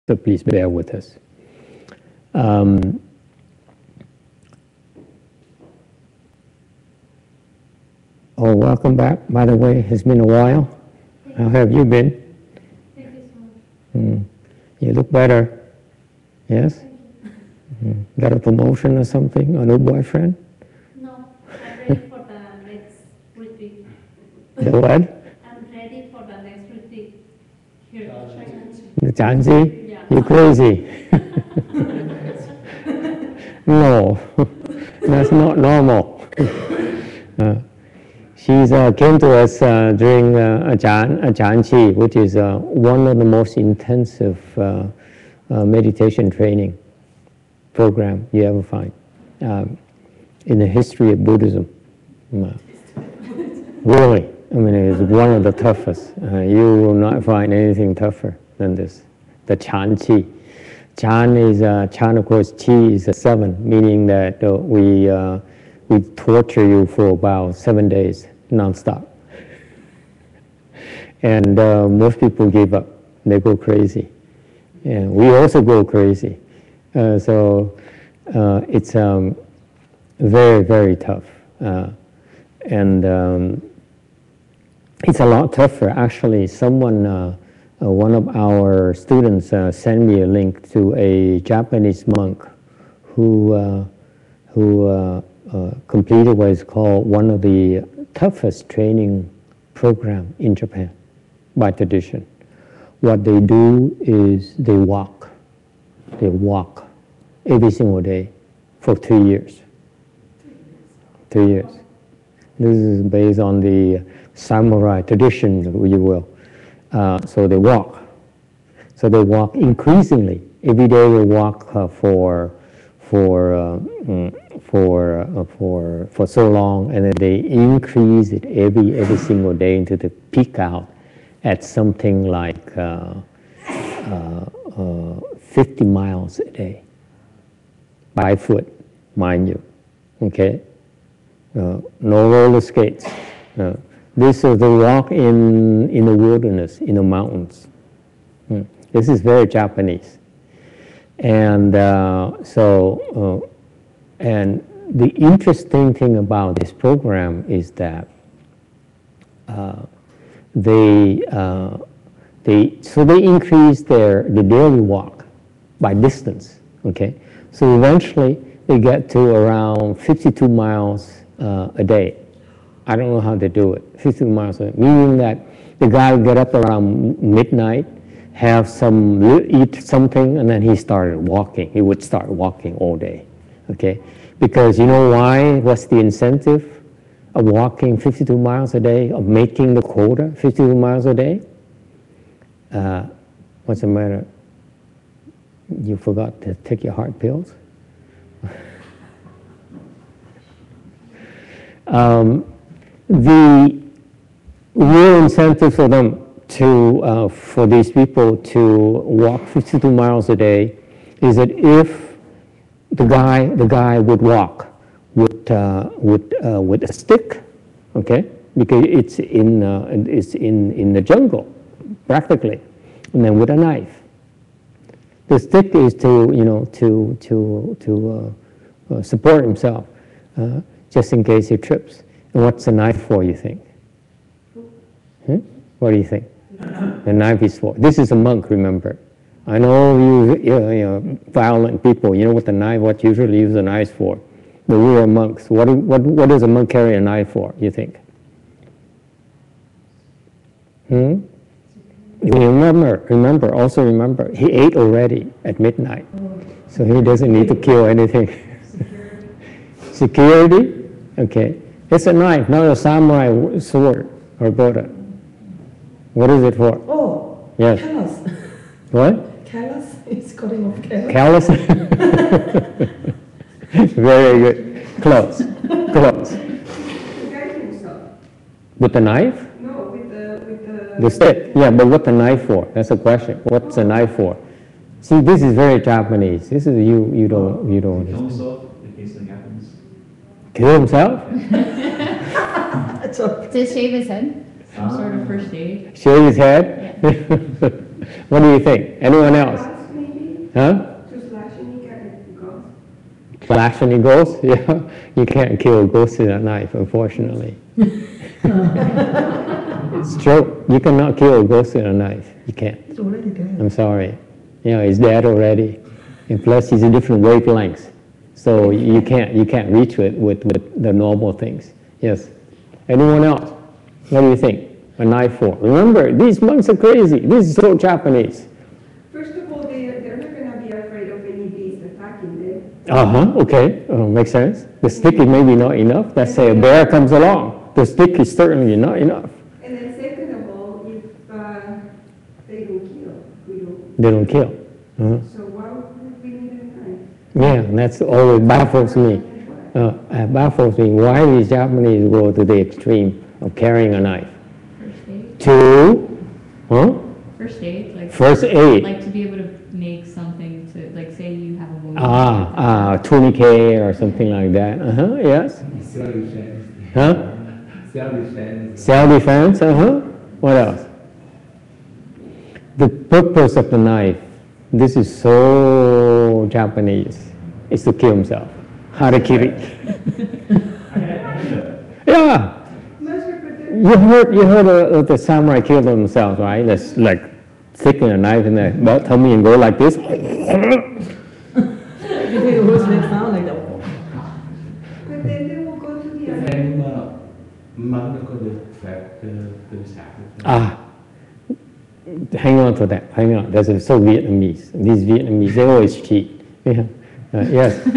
So please bear with us. Oh, welcome back. By the way, it's been a while. How have you been? Thank you so much. You look better. Yes? Got a promotion or something? A new boyfriend? No, I'm ready for the next retreat. The what? I'm ready for the next retreat. Here, The Chanchi? Yeah. You crazy? No, that's not normal. She came to us during a Chanchi, which is one of the most intensive meditation training program you ever find in the history of Buddhism. Really, I mean, it is one of the toughest. You will not find anything tougher than this. The Chanchi. Chan is Chan, of course. Chi is a 7, meaning that we torture you for about 7 days non-stop. And most people give up. They go crazy. And we also go crazy. So it's very, very tough. And it's a lot tougher. Actually, one of our students sent me a link to a Japanese monk who completed what is called one of the toughest training program in Japan by tradition. What they do is they walk every single day for 3 years. 3 years. This is based on the samurai tradition, if you will. So they walk. So they walk increasingly. Every day they walk for so long, and then they increase it every single day until they peak out at something like 50 miles a day by foot, mind you. Okay, no roller skates. This is the walk in the wilderness, in the mountains. This is very Japanese. And and the interesting thing about this program is that they increase the daily walk by distance. Okay, so eventually they get to around 52 miles a day. I don't know how they do it. 52 miles a day, meaning that the guy would get up around midnight, eat something, and then he started walking. He would start walking all day. Okay, because you know why? What's the incentive of walking 52 miles a day, of making the quota 52 miles a day? What's the matter? You forgot to take your heart pills? The real incentive for them for these people to walk 52 miles a day is that if the guy would walk with a stick, okay, because it's in the jungle practically, and then with a knife. The stick is to support himself just in case he trips. And what's the knife for, you think? What do you think? The knife is for. This is a monk, remember. I know you violent people. You know what usually use a knife for. But we are monks. What does a monk carry a knife for, you think? Also remember, he ate already at midnight. So he doesn't need to kill anything. Security? Okay. It's a knife, not a samurai sword or Buddha. What is it for? Oh, yes. Callous. What? Callous? It's calling of callous. Callous? Very good. Close. Close. With the knife? No, with the stick. Yeah, but what's the knife for? That's the question. What's the knife for? See, this is very Japanese. This is you don't understand. Kill himself in case something happens. Kill himself? To shave his head? Some sort of first aid? Shave his head? Yeah. What do you think? Anyone else? Reminds me Huh? To slash and you get ghost. Slash any ghosts? Yeah, you can't kill a ghost with a knife, unfortunately. It's true. You cannot kill a ghost with a knife. You can't. It's already dead. I'm sorry. You know, it's dead already. And plus, it's a different wavelengths. So you can't reach it with the normal things. Yes. Anyone else? What do you think? A knife for? Remember, these monks are crazy. This is so Japanese. First of all, they're not going to be afraid of any beast attacking them. Okay. Makes sense. The stick is maybe not enough. Let's say a bear comes along. The stick is certainly not enough. And then second of all, if they don't kill, we don't. They don't kill. So why would we need a knife? Yeah, that's always baffles me. Baffles me. Why these Japanese go to the extreme of carrying a knife? First aid. First aid, like First aid. like to be able to make something to, like, say you have a wound. Tourniquet or something like that. Yes. Self-defense. Huh? Self-defense. Self-defense. What else? The purpose of the knife. This is so Japanese. Is to kill himself. Harakiri. Yeah. You heard the samurai kill themselves, right? That's like sticking a knife in their belt tummy and go like this. You think always make sound like that? But then they will go to the other. Em mắng nó có được phép tự sát. Hang on to that. Hang on. That's so Vietnamese. These Vietnamese, they always cheat. Yeah. Yes. But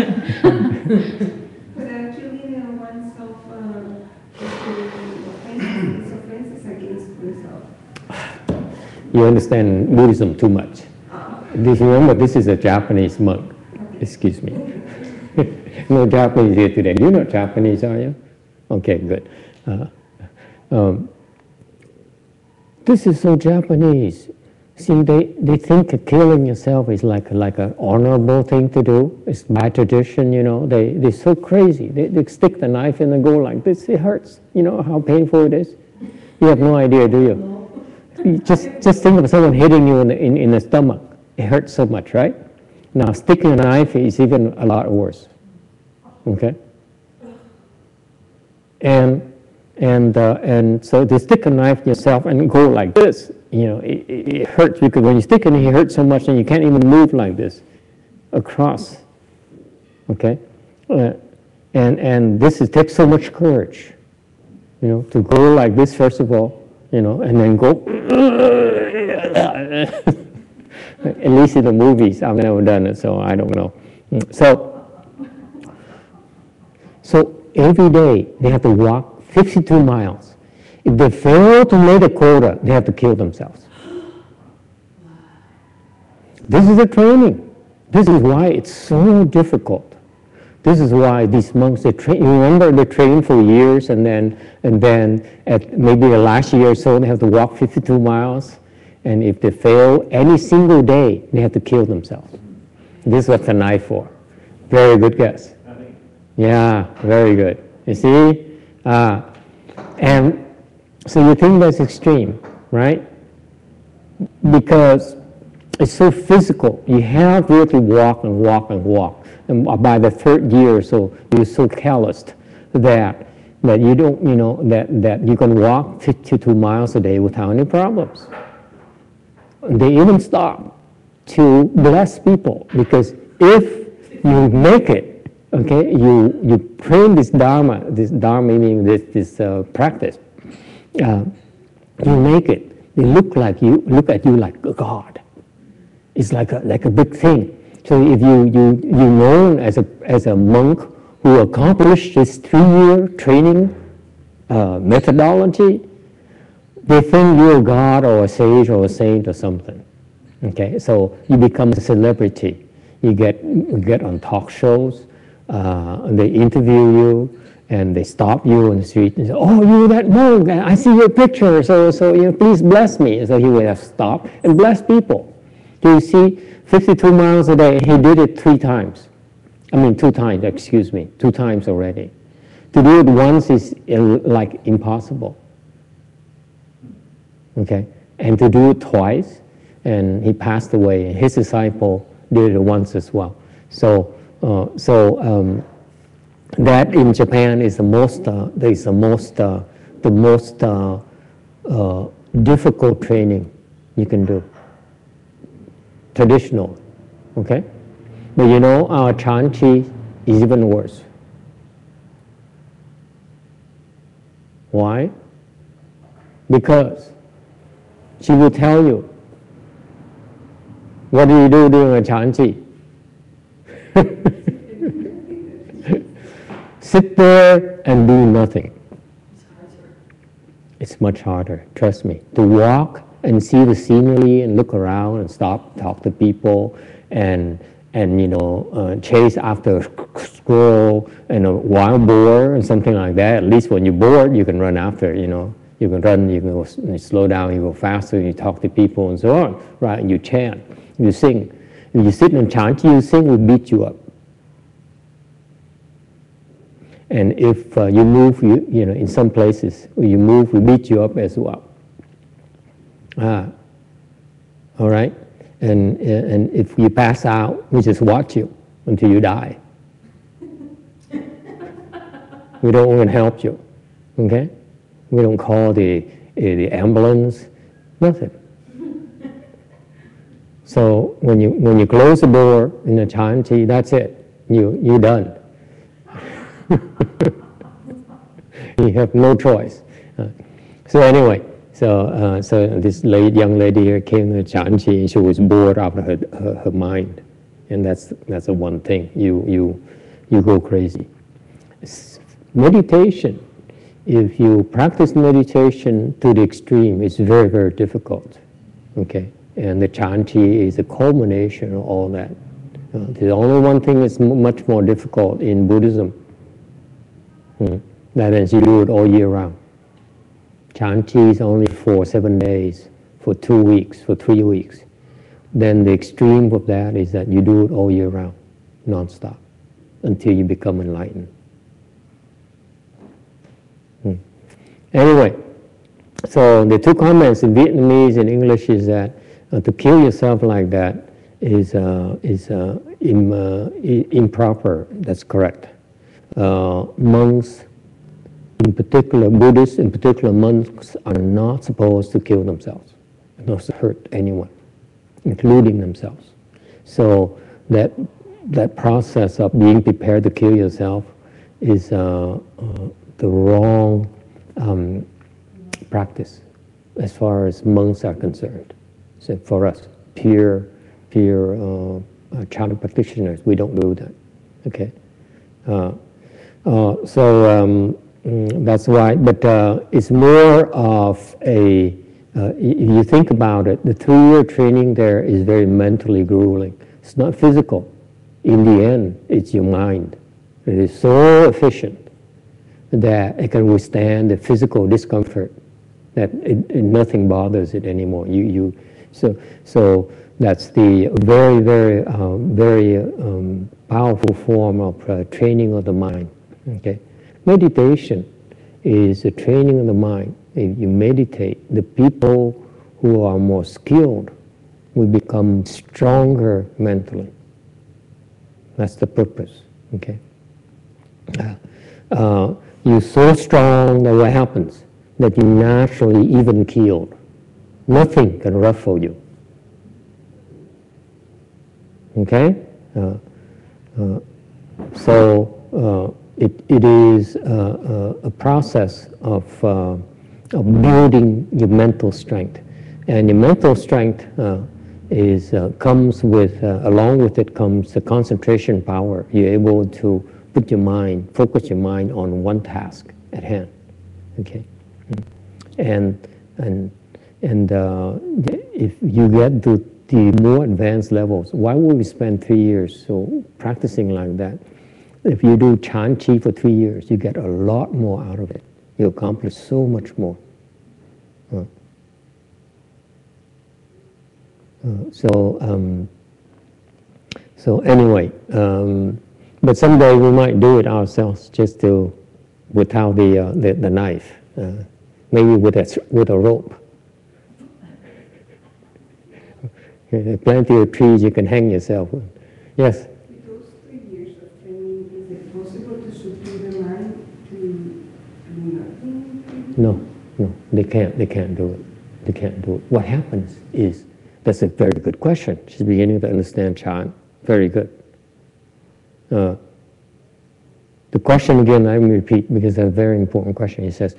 actually, oneself is offenses against oneself. You understand Buddhism too much. Remember, this is a Japanese monk. Excuse me. No Japanese here today. You're not Japanese, are you? Okay, good. This is so Japanese. See, they think killing yourself is like an honorable thing to do. It's by tradition, you know. They're so crazy. They stick the knife in and go like this. It hurts. You know how painful it is? You have no idea, do you? No. Just think of someone hitting you in the stomach. It hurts so much, right? Now, sticking a knife is even a lot worse. Okay? And so they stick a knife in yourself and go like this. You know, it hurts because when you stick it, it hurts so much and you can't even move like this across. Okay, and this takes so much courage. You know, to go like this first of all. You know, and then go. At least in the movies, I've never done it, so I don't know. So every day they have to walk 52 miles. If they fail to make a quota, they have to kill themselves. This is the training. This is why it's so difficult. This is why these monks, they train. You remember, they train for years, and then at maybe the last year or so, they have to walk 52 miles. And if they fail any single day, they have to kill themselves. This is what the knife for. Very good guess. Yeah, very good. You see? And so you think that's extreme, right? Because it's so physical. You have to walk and walk and walk. And by the third year or so, you're so calloused that you don't, you know, that you can walk 52 miles a day without any problems. They even stop to bless people, because if you make it, okay, you train this Dharma meaning this practice, you make it, they look at you like a God. It's like a big thing. So if you're known as a monk who accomplished this 3-year training methodology, they think you're a god or a sage or a saint or something. Okay, so you become a celebrity. You get on talk shows. They interview you, and they stop you on the street and say, "Oh, you're that monk! I see your picture. So you know, please bless me." So he would have stopped and blessed people. Do you see? 52 miles a day. He did it 3 times. I mean, 2 times. Excuse me, 2 times already. To do it once is like impossible. Okay, and to do it twice, and he passed away. His disciple did it once as well. So that in Japan is the most difficult training you can do. Traditional, okay? But you know, our Chanchi is even worse. Why? Because she will tell you, what do you do during a Chanchi? Sit there and do nothing. It's much harder, trust me. To walk and see the scenery and look around and stop, talk to people and you know, chase after a squirrel and a wild boar and something like that. At least when you're bored, you can run after, you know. You can run, you can go, you slow down, you go faster, you talk to people and so on, right? And you chant, you sing. If you sit in Chanchi, you sing, we beat you up. And if you move, you know, in some places, you move, we beat you up as well. All right? And if you pass out, we just watch you until you die. We don't even help you, okay? We don't call the ambulance, nothing. So when you close the door in the Chanchi, that's it. You're done. You have no choice. So anyway, so this young lady here came to Chanchi and she was bored out of her mind, and that's the one thing you go crazy. Meditation. If you practice meditation to the extreme, it's very, very difficult. Okay, and the Chanchi is a culmination of all that. The only one thing that's much more difficult in Buddhism. That is, you do it all year round. Chanchi is only for 7 days, for 2 weeks, for 3 weeks. Then the extreme of that is that you do it all year round, non-stop, until you become enlightened. Anyway, so the two comments in Vietnamese and English is that to kill yourself like that is improper. That's correct. Monks, in particular Buddhists, in particular monks, are not supposed to kill themselves, not to hurt anyone, including themselves. So that process of being prepared to kill yourself is the wrong practice as far as monks are concerned. So for us, pure Chan practitioners, we don't do that. Okay. That's why, but it's more of a, if you think about it, the 3-year training there is very mentally grueling. It's not physical. In the end, it's your mind. It is so efficient that it can withstand the physical discomfort, that nothing bothers it anymore. So that's the very, very, very powerful form of training of the mind. Okay, meditation is a training of the mind. If you meditate, the people who are more skilled will become stronger mentally. That's the purpose. Okay. You're so strong that what happens? That you naturally even keeled. Nothing can ruffle you. Okay? So it is a process of building your mental strength. And your mental strength comes with, along with it comes the concentration power. You're able to put your mind, focus your mind on one task at hand. Okay? And if you get to the more advanced levels, why would we spend 3 years so practicing like that? If you do Chanchi for 3 years, you get a lot more out of it. You accomplish so much more. So anyway, but someday we might do it ourselves, just without the knife, maybe with a rope. There are plenty of trees you can hang yourself on. Yes? With those 3 years of training, is it possible to subdue the mind to do nothing? No, no, they can't do it. They can't do it. What happens is, that's a very good question. She's beginning to understand Chan. Very good. The question again, I repeat, because it's a very important question. He says,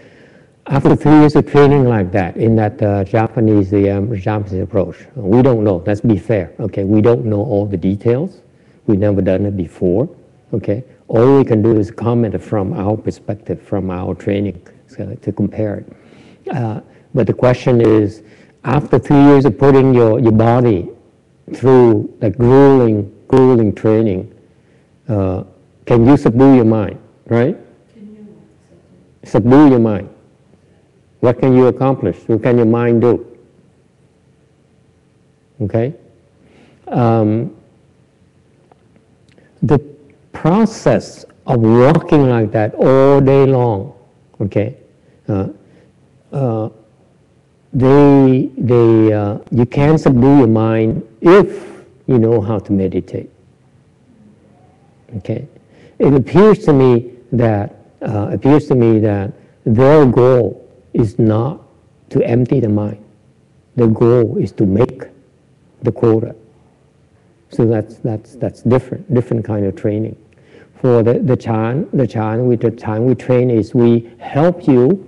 after 3 years of training like that, in that Japanese approach, we don't know, let's be fair, okay? We don't know all the details. We've never done it before, okay? All we can do is comment from our perspective, from our training, so, to compare it. But the question is, after 3 years of putting your body through the grueling training, can you subdue your mind, right? Subdue your mind. What can you accomplish? What can your mind do? Okay? The process of walking like that all day long, okay? You can subdue your mind if you know how to meditate. Okay? It appears to me that their goal is not to empty the mind. The goal is to make the quota. So that's different kind of training. For the time we train is we help you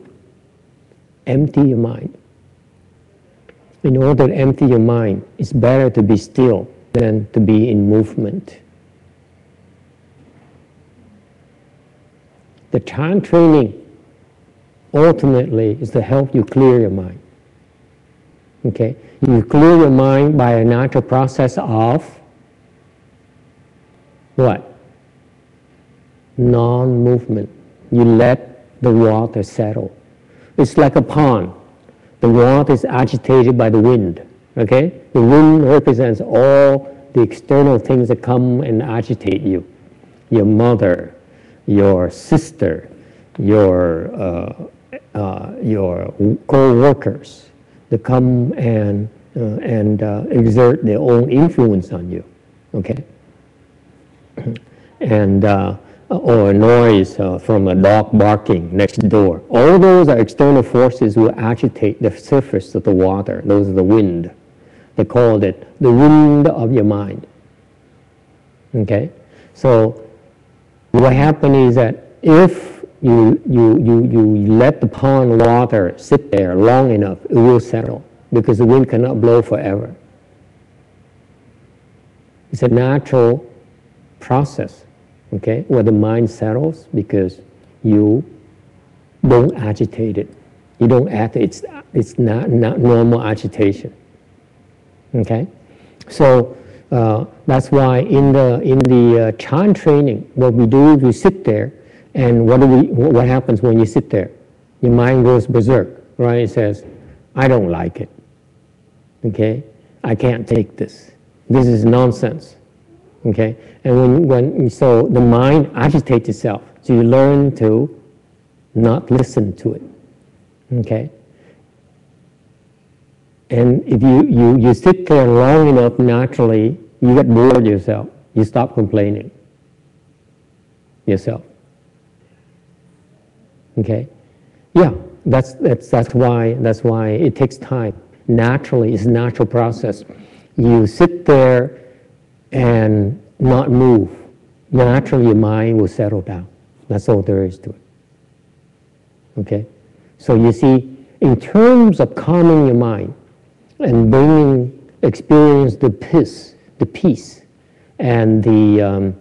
empty your mind. In order to empty your mind, it's better to be still than to be in movement. The Chan training ultimately is to help you clear your mind. Okay? You clear your mind by a natural process of what? Non-movement. You let the water settle. It's like a pond. The water is agitated by the wind. Okay? The wind represents all the external things that come and agitate you. Your mother, your sister, your co-workers, they come and exert their own influence on you, okay? And or a noise from a dog barking next door. All those are external forces will agitate the surface of the water. Those are the wind. They call it the wind of your mind. Okay, so what happens is that if you let the pond water sit there long enough, it will settle, because the wind cannot blow forever. It's a natural process, okay, where the mind settles because you don't agitate it. You don't act, it's not normal agitation. Okay, so that's why in the Chan training, what we do is we sit there, and what happens when you sit there? Your mind goes berserk, right? It says, I don't like it. Okay, I can't take this. This is nonsense. Okay, and so the mind agitates itself. So you learn to not listen to it. Okay. And if you sit there long enough, naturally, you get bored yourself. You stop complaining yourself. Okay? Yeah, that's why it takes time. Naturally, it's a natural process. You sit there and not move. Naturally, your mind will settle down. That's all there is to it. Okay? So you see, in terms of calming your mind, and experience the peace, and the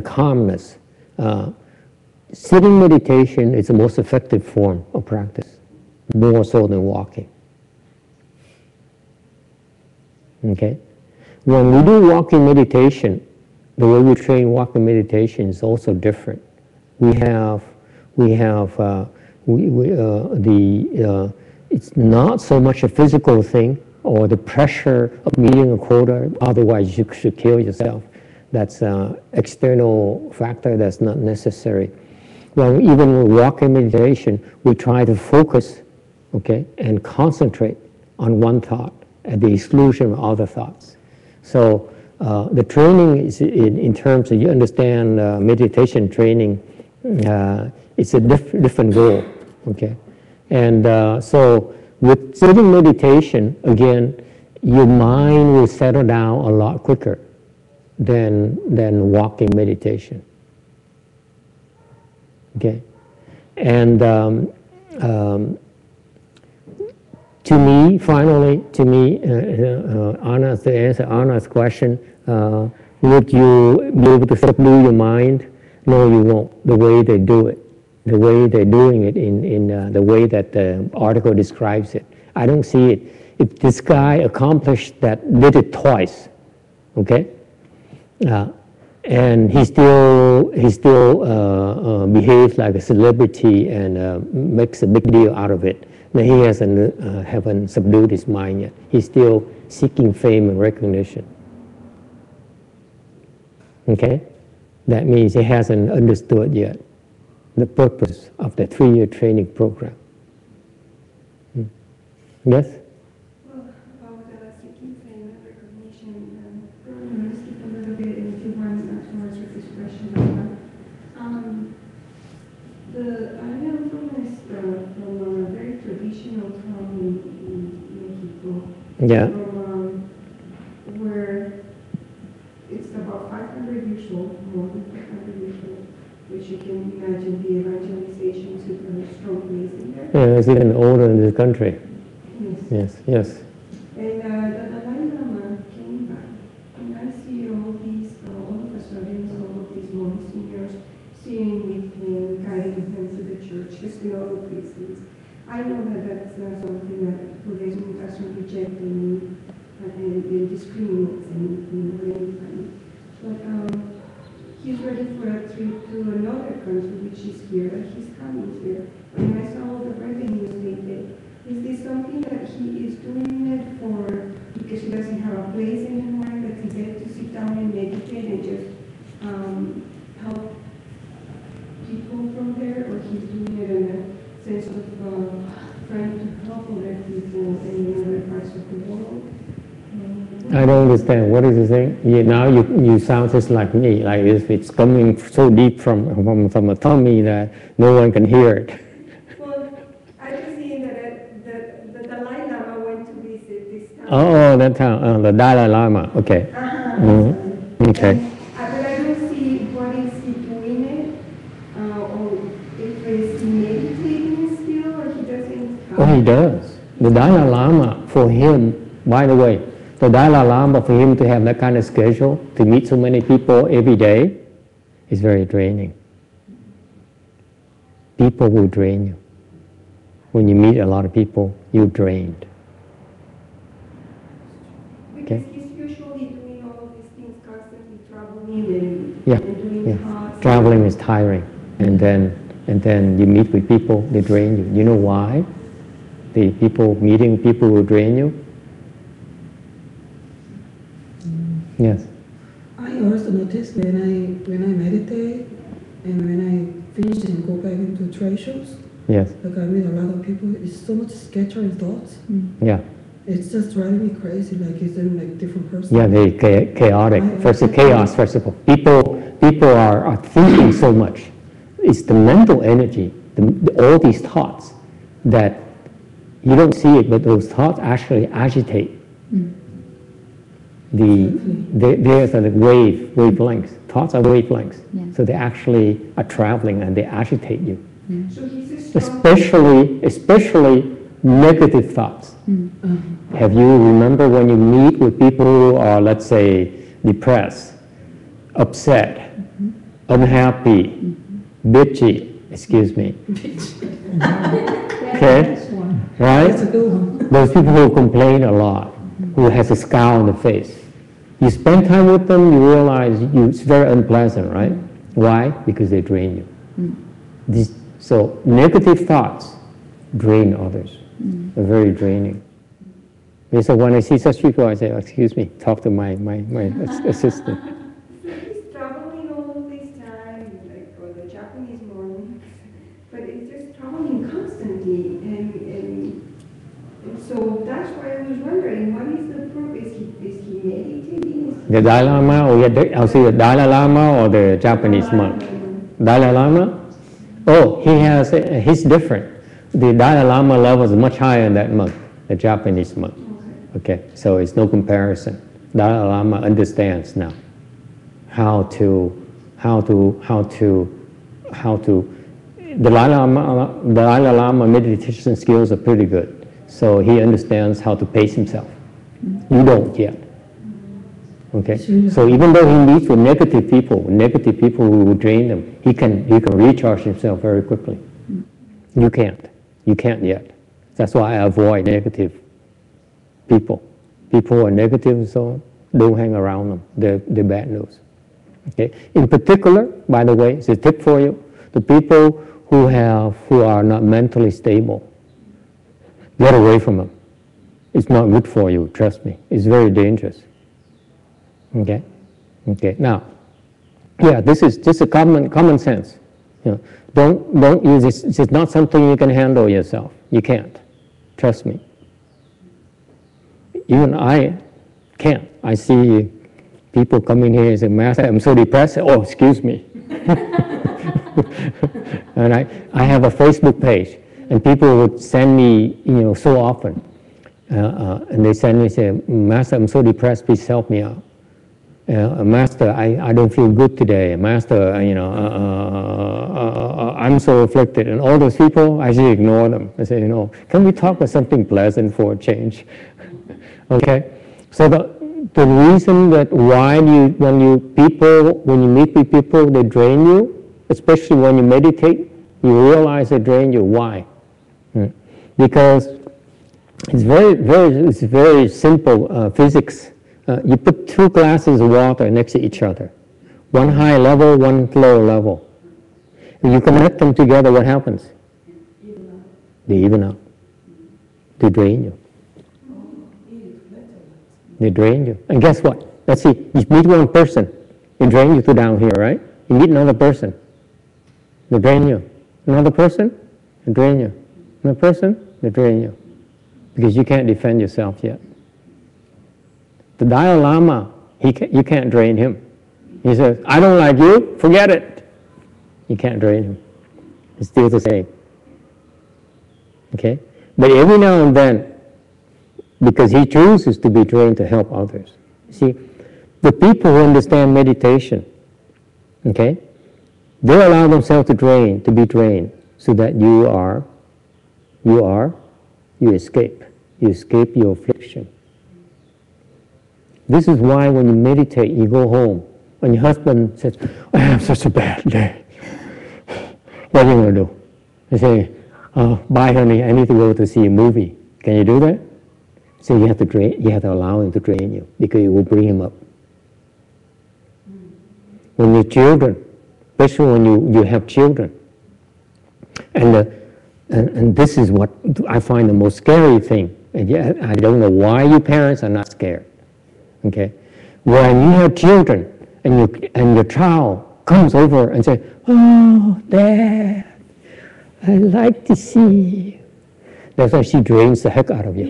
calmness. Sitting meditation is the most effective form of practice, more so than walking. Okay, when we do walking meditation, the way we train walking meditation is also different. It's not so much a physical thing or the pressure of meeting a quota, otherwise you should kill yourself. That's an external factor that's not necessary. Well, even with walking meditation, we try to focus, okay, and concentrate on one thought at the exclusion of other thoughts. So the training is in terms of, you understand, meditation training, it's a different goal, okay? And so with sitting meditation, again, your mind will settle down a lot quicker than walking meditation, okay? And to me, finally, Anna, to answer Anna's question, would you be able to subdue your mind? No, you won't. The way they do it, the way they're doing it in the way that the article describes it, I don't see it. If this guy accomplished that, did it twice, okay, and he still behaves like a celebrity and makes a big deal out of it, then he haven't subdued his mind yet. He's still seeking fame and recognition. Okay? That means he hasn't understood yet the purpose of the 3-year training program. Yes? Well, about seeking fame and recognition, I'm going to skip a little bit into one afterwards with this question. I am from a very traditional town in Mexico. Yeah. Where it's about 500 years old, more than 500 years old, which you can imagine the evangelization took a strong place in there. Yeah, it's even older in this country. Yes. Yes. And the Dalai Lama came back, and I see all of a sudden, all of these monsignors sitting with him, guiding him to the church, visiting all the places. I know that that's something that Buddhism doesn't reject and discriminates in anybody. But he's ready for a trip to another country, which is here, and he's coming here. And I saw all the revenues lately. Is this something that he is doing it for because he doesn't have a place anymore, that he gets to sit down and meditate and just help people from there, or he's doing it in a sense of trying to help other people in other parts of the world? I don't understand. What is the thing? Now you sound just like me, like if it's coming so deep from a tummy that no one can hear it. Well, I was seeing that the Dalai Lama went to visit this town. Oh, that town, the Dalai Lama. Okay. Mm-hmm. Okay. But I don't see what is he doing it, or if he's meditating still, or he doesn't. Oh, he does. The Dalai Lama, for him, by the way, the Dalai Lama, for him to have that kind of schedule, to meet so many people every day, is very draining. People will drain you. When you meet a lot of people, you're drained. Because he's usually doing all of these things, constantly traveling and doing talks. Traveling is tiring, and then you meet with people, they drain you. You know why? Meeting people will drain you. Yes. I also noticed when I meditate and when I finish and go back into treasures, Yes. like I meet a lot of people, it's so much scattered thoughts. Yeah. It's just driving me crazy, like it's in like different person. Yeah, they're chaotic. First of all. People are thinking so much. It's the mental energy, all these thoughts that you don't see it, but those thoughts actually agitate. There's a wavelengths. Thoughts are wavelengths. Yeah. So they actually are traveling and they agitate you. So he's a strong Especially negative thoughts. Have you remember when you meet with people who are, let's say, depressed, upset, unhappy, bitchy, excuse me. Okay? Right? That's a good one. Those people who complain a lot, who has a scowl on the face. You spend time with them, you realize it's very unpleasant, right? Why? Because they drain you. So negative thoughts drain others. They're very draining. And so when I see such people, I say, excuse me, talk to my assistant. He's traveling all this time, like on the Japanese morning, but it's just traveling constantly, and so that's why I The Dalai Lama, or I'll say the Dalai Lama or the Japanese monk. Dalai Lama? Oh, he's different. The Dalai Lama level is much higher than that monk, the Japanese monk. Okay, so it's no comparison. Dalai Lama understands now how to the Dalai Lama meditation skills are pretty good. So he understands how to pace himself. You don't yet. Okay, so even though he meets with negative people who will drain him, he can recharge himself very quickly. You can't yet. That's why I avoid negative people. People who are negative, so don't hang around them. They're bad news. Okay. In particular, by the way, it's a tip for you: the people who are not mentally stable, get away from them. It's not good for you. Trust me. It's very dangerous. Okay. Okay. Now, yeah, this is just a common sense. You know, don't use this. It's not something you can handle yourself. You can't. Trust me. Even I can't. I see people coming here and say, "Master, I'm so depressed." Oh, excuse me. And I have a Facebook page, and people would send me, so often, and they send me, say, "Master, I'm so depressed. Please help me out." Master, I don't feel good today. Master, I'm so afflicted. And all those people, I just ignore them. I say, can we talk about something pleasant for a change? Okay? So the reason that when you meet with people, they drain you, especially when you meditate, you realize they drain you. Why? Because it's very simple physics. You put two glasses of water next to each other, one high level, one lower level. If you connect them together, what happens? They even out. They drain you. They drain you. And guess what? Let's see, you meet one person, they drain you to down here, right? You meet another person, they drain you. Another person, they drain you. Another person, they drain you. Because you can't defend yourself yet. The Dalai Lama, you can't drain him. He says, I don't like you, forget it. You can't drain him. It's still the same. Okay? But every now and then, because he chooses to be drained to help others. See, the people who understand meditation, okay, they allow themselves to be drained, so that you escape. You escape your affliction. This is why when you meditate, you go home, and your husband says, I have such a bad day. What are you going to do? You say, bye honey, I need to go to see a movie. Can you do that? So you have to allow him to drain you, because it will bring him up. When you're children, especially when you have children, and this is what I find the most scary thing. And yet, I don't know why you parents are not scared. Okay, when you have children and your child comes over and says, "Oh, Dad, I like to see you," that's why she drains the heck out of you.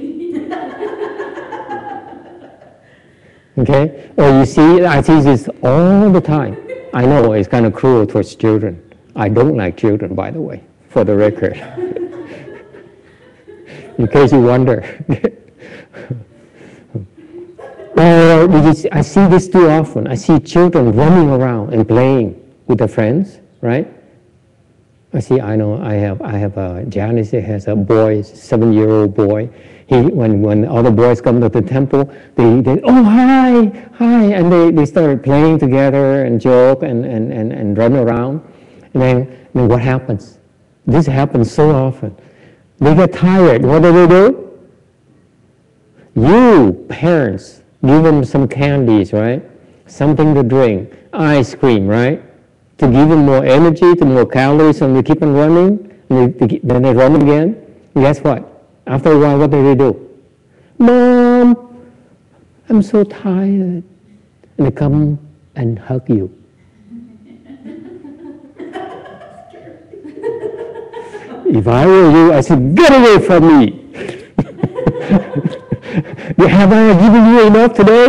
Okay, or I see this all the time. I know it's kind of cruel towards children. I don't like children, by the way, for the record, in case you wonder. I see this too often. I see children running around and playing with their friends, right? I have Janice has a boy, 7-year-old boy. When other boys come to the temple, they oh hi, and they start playing together and joke and run around. And then what happens? This happens so often. They get tired. What do? You parents give them some candies, right? Something to drink, ice cream, right? To give them more energy, to more calories, and they keep on running. And then they run again. And guess what? After a while, what do? Mom, I'm so tired. And they come and hug you. If I were you, I said, get away from me. Have I given you enough today?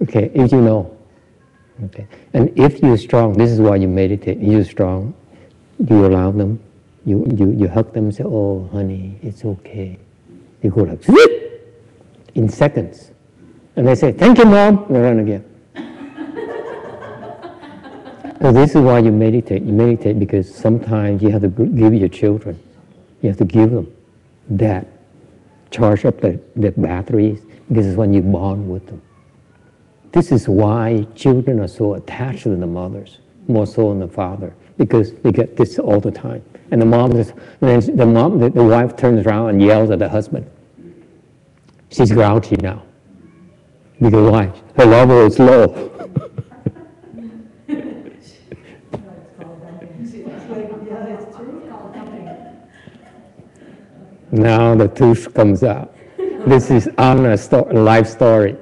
Okay, if you know. Okay, and if you're strong, this is why you meditate. If you're strong, you allow them, you hug them and say, "Oh, honey, it's okay." You go like, "Zip!" in seconds. And they say, "Thank you, Mom," and they run again. So this is why you meditate. You meditate because sometimes you have to give your children, you have to give them that, charge up the batteries. This is when you bond with them. This is why children are so attached to the mothers, more so than the father, because they get this all the time. And the wife turns around and yells at the husband. She's grouchy now. Because why? Her level is low. Now the truth comes out. This is Anna's life story.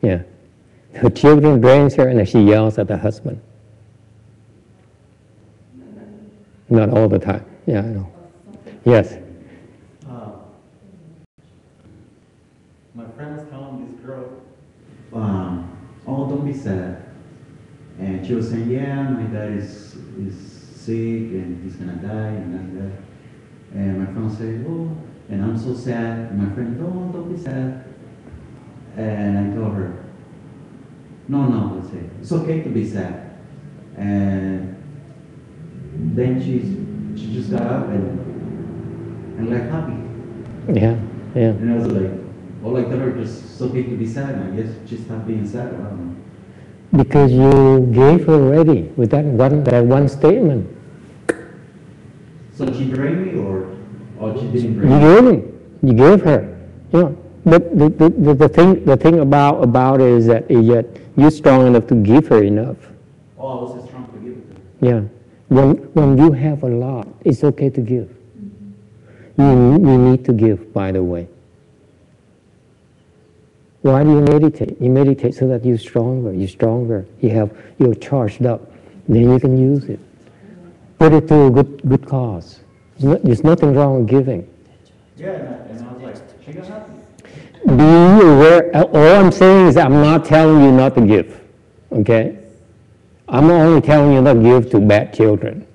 Yeah. Her children drains her and she yells at the husband. Not all the time. Yeah, I know. Yes. My friend was telling this girl, "Oh, don't be sad." And she was saying, "Yeah, my dad is sick and he's gonna die and that." And my friend said, "Oh," and I'm so sad. And my friend, don't be sad." And I told her, no, let's say, it's okay to be sad. And then she just got up and like happy. Yeah. And I was like, I told her, it's okay to be sad. And I guess she stopped being sad. I don't know. Because you gave her already with that one statement. So she drained me, or she didn't drain me? You gave her. You know, but the thing about it is that yet you're strong enough to give her enough. Oh, I was just strong to give it to her. Yeah. When you have a lot, it's okay to give. You need to give, by the way. Why do you meditate? You meditate so that you're stronger. You're charged up. Then you can use it. Put it to a good cause. There's nothing wrong with giving. Yeah, and I was like, she got happy. Be aware. All I'm saying is I'm not telling you not to give. Okay? I'm only telling you not to give to bad children.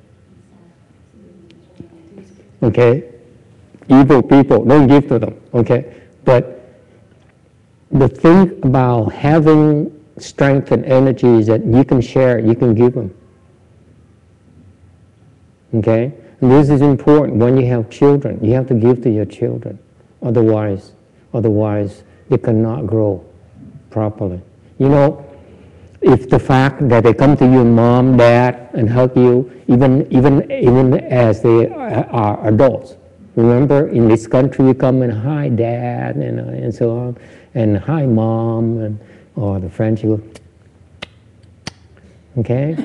Okay? Evil people, don't give to them. Okay? But the thing about having strength and energy is that you can share, you can give them. Okay? And this is important. When you have children, you have to give to your children. Otherwise they cannot grow properly. You know, if the fact that they come to you, mom, dad, and hug you, even as they are adults. Remember, in this country, we come and hi, dad, and so on, and hi, mom, or the French, you go, okay?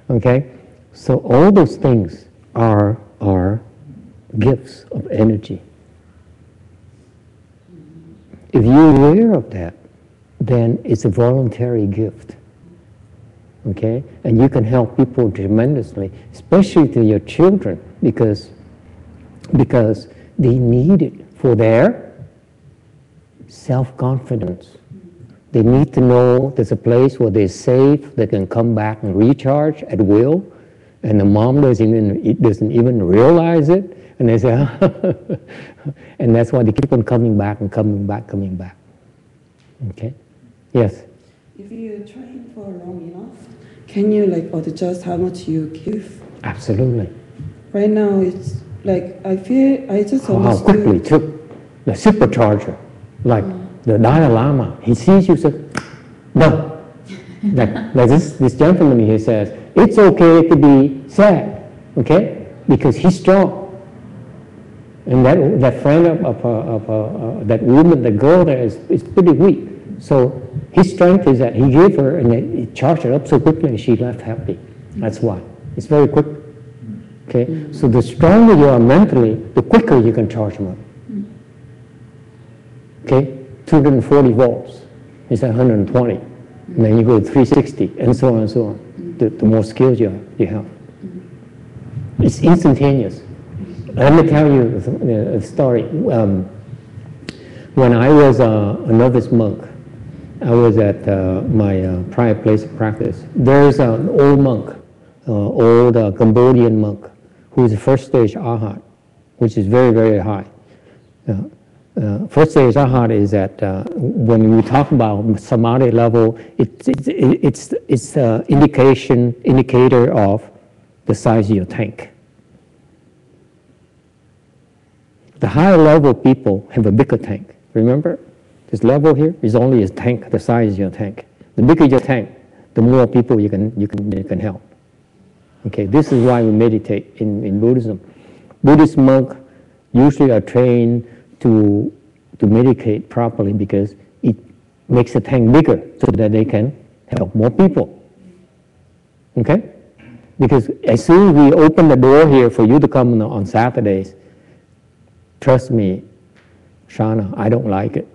Okay? So all those things are gifts of energy. If you're aware of that, then it's a voluntary gift. Okay? And you can help people tremendously, especially to your children, because they need it for their self-confidence. They need to know there's a place where they're safe, they can come back and recharge at will, and the mom doesn't even realize it, and they say, and that's why they keep on coming back and coming back. Okay? Yes? If you train for long enough, can you adjust how much you give? Absolutely. Right now, it's like I feel I just How almost quickly took the supercharger, like the Dalai Lama. He sees you, says, no. Like this gentleman, he says, it's okay to be sad, okay? Because he's strong. And that friend of that woman, the girl there is pretty weak. So his strength is that he gave her and he charged her up so quickly and she left happy. That's why. It's very quick. Okay? So the stronger you are mentally, the quicker you can charge them up. Okay? 240 volts is 120. And then you go to 360 and so on and so on. The more skills you have. It's instantaneous. Let me tell you a story. When I was a novice monk, I was at my prior place of practice. There's an old monk, old Cambodian monk, who is first stage arhat, which is very, very high. First stage arhat is that when we talk about samadhi level, it's indicator of the size of your tank. The higher level people have a bigger tank. Remember, this level here is only a tank, the size of your tank. The bigger your tank, the more people you can help. Okay, this is why we meditate in Buddhism. Buddhist monks usually are trained to meditate properly because it makes the tank bigger so that they can help more people. Okay? Because as soon as we open the door here for you to come on Saturdays, trust me, Shana, I don't like it.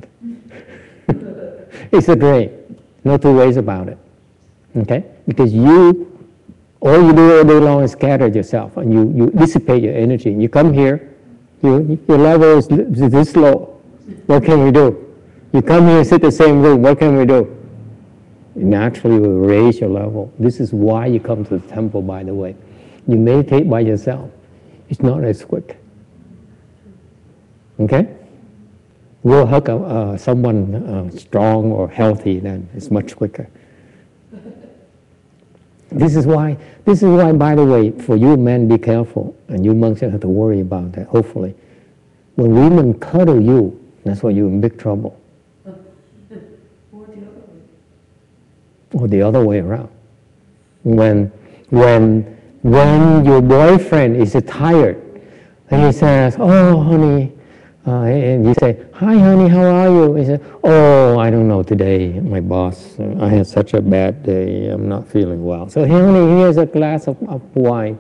It's a drain. No two ways about it. Okay? Because all you do all day long is scatter yourself and you dissipate your energy. You come here, your level is this low. What can we do? You come here and sit in the same room, what can we do? You naturally will raise your level. This is why you come to the temple, by the way. You meditate by yourself. It's not as quick. Okay? We'll hug someone strong or healthy, then it's much quicker. This is why, by the way, for you men, be careful, and you monks don't have to worry about that, hopefully. When women cuddle you, that's why you're in big trouble. Or the other way around. When your boyfriend is tired, and he says, "Oh, honey," and you say, "Hi, honey, how are you?" He says, "Oh, I don't know, today, my boss, I had such a bad day, I'm not feeling well. So, honey, here's a glass of wine."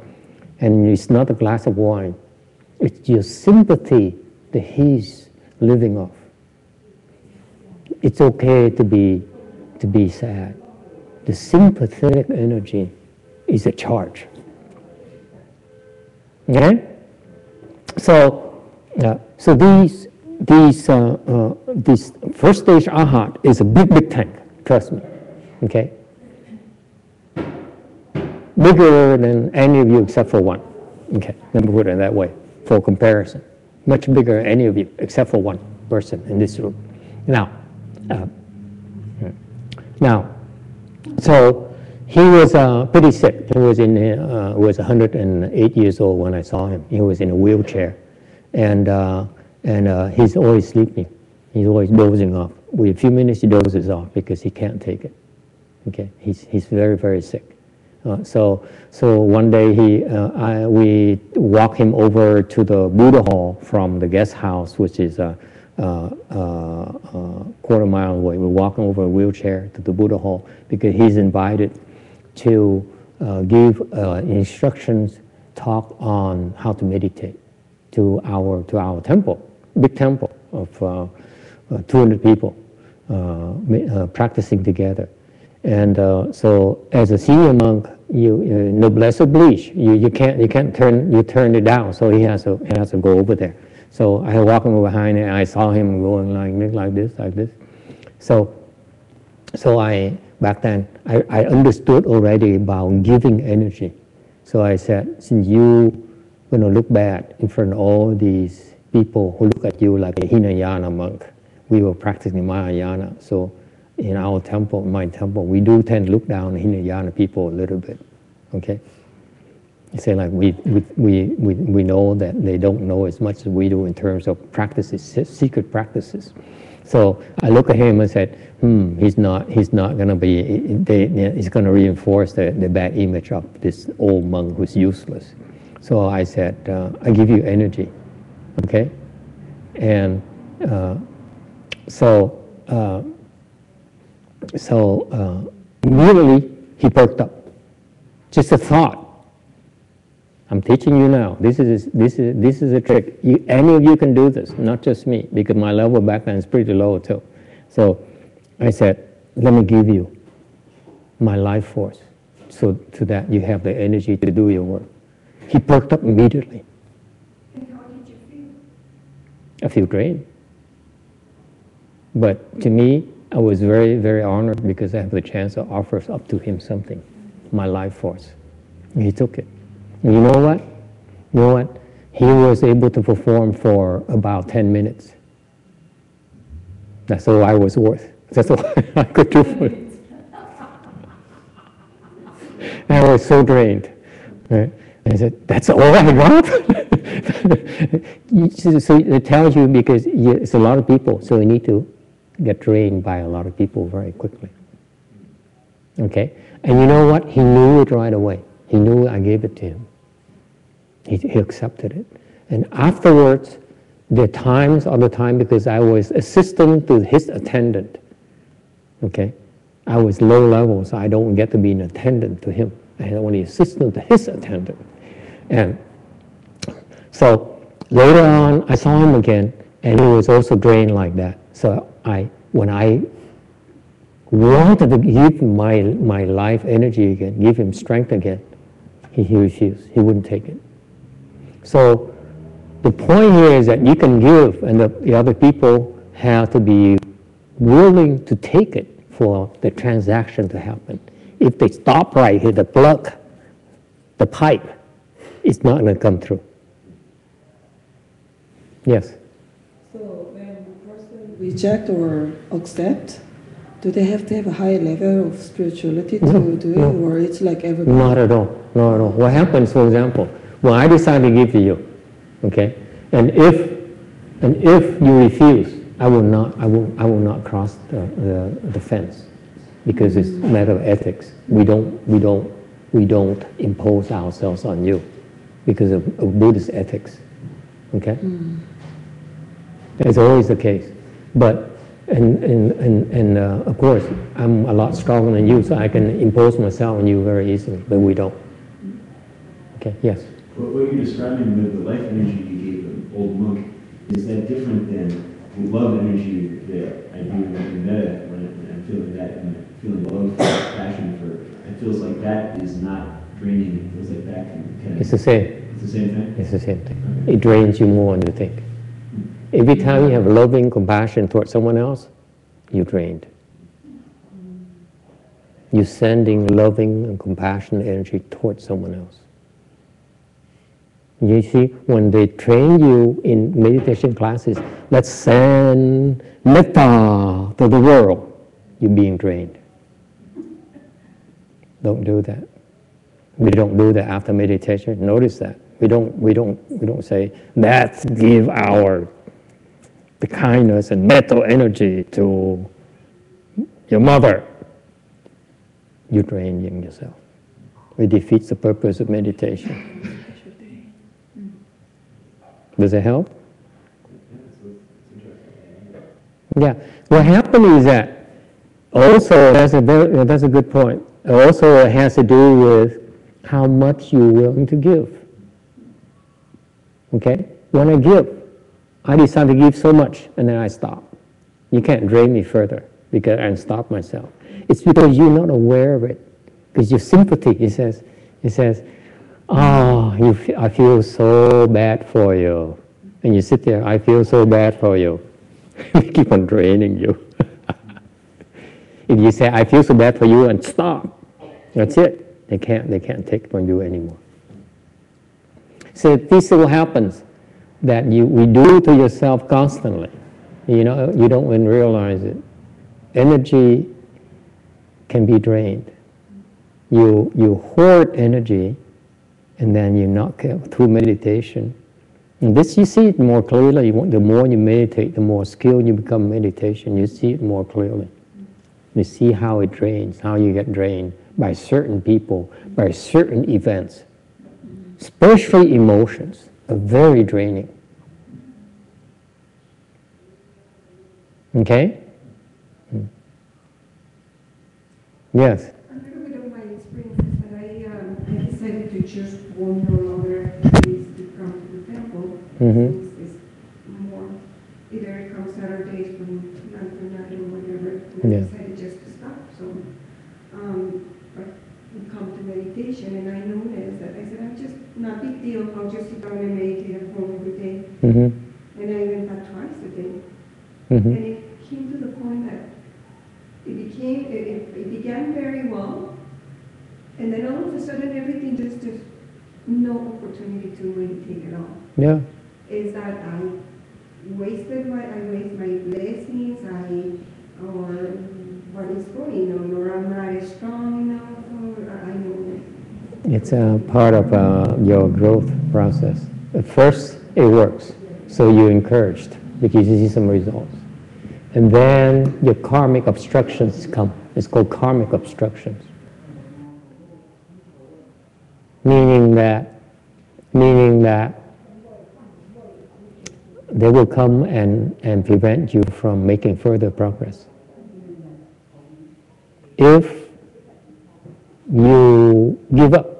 And it's not a glass of wine. It's your sympathy that he's living off. It's okay to be sad. The sympathetic energy is a charge. Okay? So these first stage arhat is a big tank. Trust me. Okay? Bigger than any of you except for one. Okay, let me put it that way for comparison. Much bigger than any of you except for one person in this room. So he was pretty sick. He was was 108 years old when I saw him. He was in a wheelchair, and he's always sleeping. He's always dozing off. With a few minutes, he dozes off because he can't take it. Okay, he's very, very sick. So one day we walk him over to the Buddha Hall from the guest house, which is quarter mile away. We're walking over a wheelchair to the Buddha Hall because he's invited to give instructions, talk on how to meditate to our temple, big temple of 200 people practicing together. And so, as a senior monk, noblesse oblige. You can't turn it down. So he has to go over there. So I walked him behind, and I saw him going like this. So back then I understood already about giving energy. So I said, since you gonna look bad in front of all these people who look at you like a Hinayana monk, we were practicing Mahayana. So in our temple, my temple, we do tend to look down on Hinayana people a little bit. Okay. You say like we know that they don't know as much as we do in terms of practices, secret practices. So I look at him and said, he's not going to be. He's going to reinforce the bad image of this old monk who's useless. So I said, I give you energy, okay? And immediately he perked up. Just a thought. I'm teaching you now. This is a trick. Any of you can do this, not just me, because my level back then is pretty low too. So I said, let me give you my life force, so that you have the energy to do your work. He perked up immediately. I feel drained. But to me, I was very, very honored because I have the chance to offer up to him something, my life force. And he took it. And you know what? You know what? He was able to perform for about 10 minutes. That's all I was worth. That's all I could do for it. I was so drained. Right? And I said, that's all I got? So it tells you because it's a lot of people, so you need to get drained by a lot of people very quickly. Okay? And you know what? He knew it right away. He knew I gave it to him. He accepted it. And afterwards, there are times, all the time, because I was assistant to his attendant. Okay? I was low level, so I don't get to be an attendant to him. I had only assistant to his attendant. And so later on, I saw him again, and he was also drained like that. So when I wanted to give him my life energy again, give him strength again, he refused. He wouldn't take it. So the point here is that you can give, and the other people have to be willing to take it for the transaction to happen. If they stop right here, the plug, the pipe, it's not going to come through. Yes? So when the person reject or accept, do they have to have a high level of spirituality to do it, or it's like everybody? Not at all. Not at all. What happens, for example, when I decide to give to you, okay, and if you refuse, I will not cross the fence, because it's a matter of ethics. We don't impose ourselves on you because of Buddhist ethics. Okay, it's always the case. But and of course, I'm a lot stronger than you, so I can impose myself on you very easily. But we don't. Okay. Yes. What you're describing with the life energy you gave an old monk, is that different than the love energy that I do in metta when I'm feeling that, when I'm feeling love, passion for, it feels like that is not draining, it feels like that can kind of... It's the same. It's the same thing? It's the same thing. Okay. It drains you more than you think. Every time you have loving compassion towards someone else, you're drained. You're sending loving and compassionate energy towards someone else. You see, when they train you in meditation classes, let's send metta to the world, you're being drained. Don't do that. We don't do that after meditation. Notice that. We don't say, let's give the kindness and mental energy to your mother. You're draining yourself. It defeats the purpose of meditation. Does it help? Yeah. What happens is that also, that's a good point. Also, it has to do with how much you're willing to give. Okay? When I give, I decide to give so much, and then I stop. You can't drain me further because I stop myself. It's because you're not aware of it. Because your sympathy, it says, oh, I feel so bad for you. And you sit there, I feel so bad for you. They keep on draining you. If you say, I feel so bad for you, and stop, that's it. They can't take it from you anymore. So this is what happens, that we do to yourself constantly. You know, you don't even realize it. Energy can be drained. You hoard energy, and then you knock it through meditation. And this, you see it more clearly. The more you meditate, the more skilled you become in meditation. You see it more clearly. You see how it drains, how you get drained by certain people, by certain events. Especially emotions are very draining. Okay? Yes? A little bit of my experience is that I decided to choose one or other days to come to the temple. It's more, either it comes Saturdays from 9 to 9 or whatever, and I decided just to stop. So but we come to meditation, and I noticed that I said, I'm just, not big deal, I'll just sit down and meditate at home every day. And I even thought twice a day. Mm-hmm. And it came to the point that it began very well, and then all of a sudden everything just no opportunity to really take it on. Yeah. Is that I waste my blessings, or what is going on, or I'm not strong enough, or I know. It's a part of your growth process. At first, it works, so you're encouraged because you see some results. And then your karmic obstructions come. It's called karmic obstructions. Meaning that they will come and prevent you from making further progress. If you give up,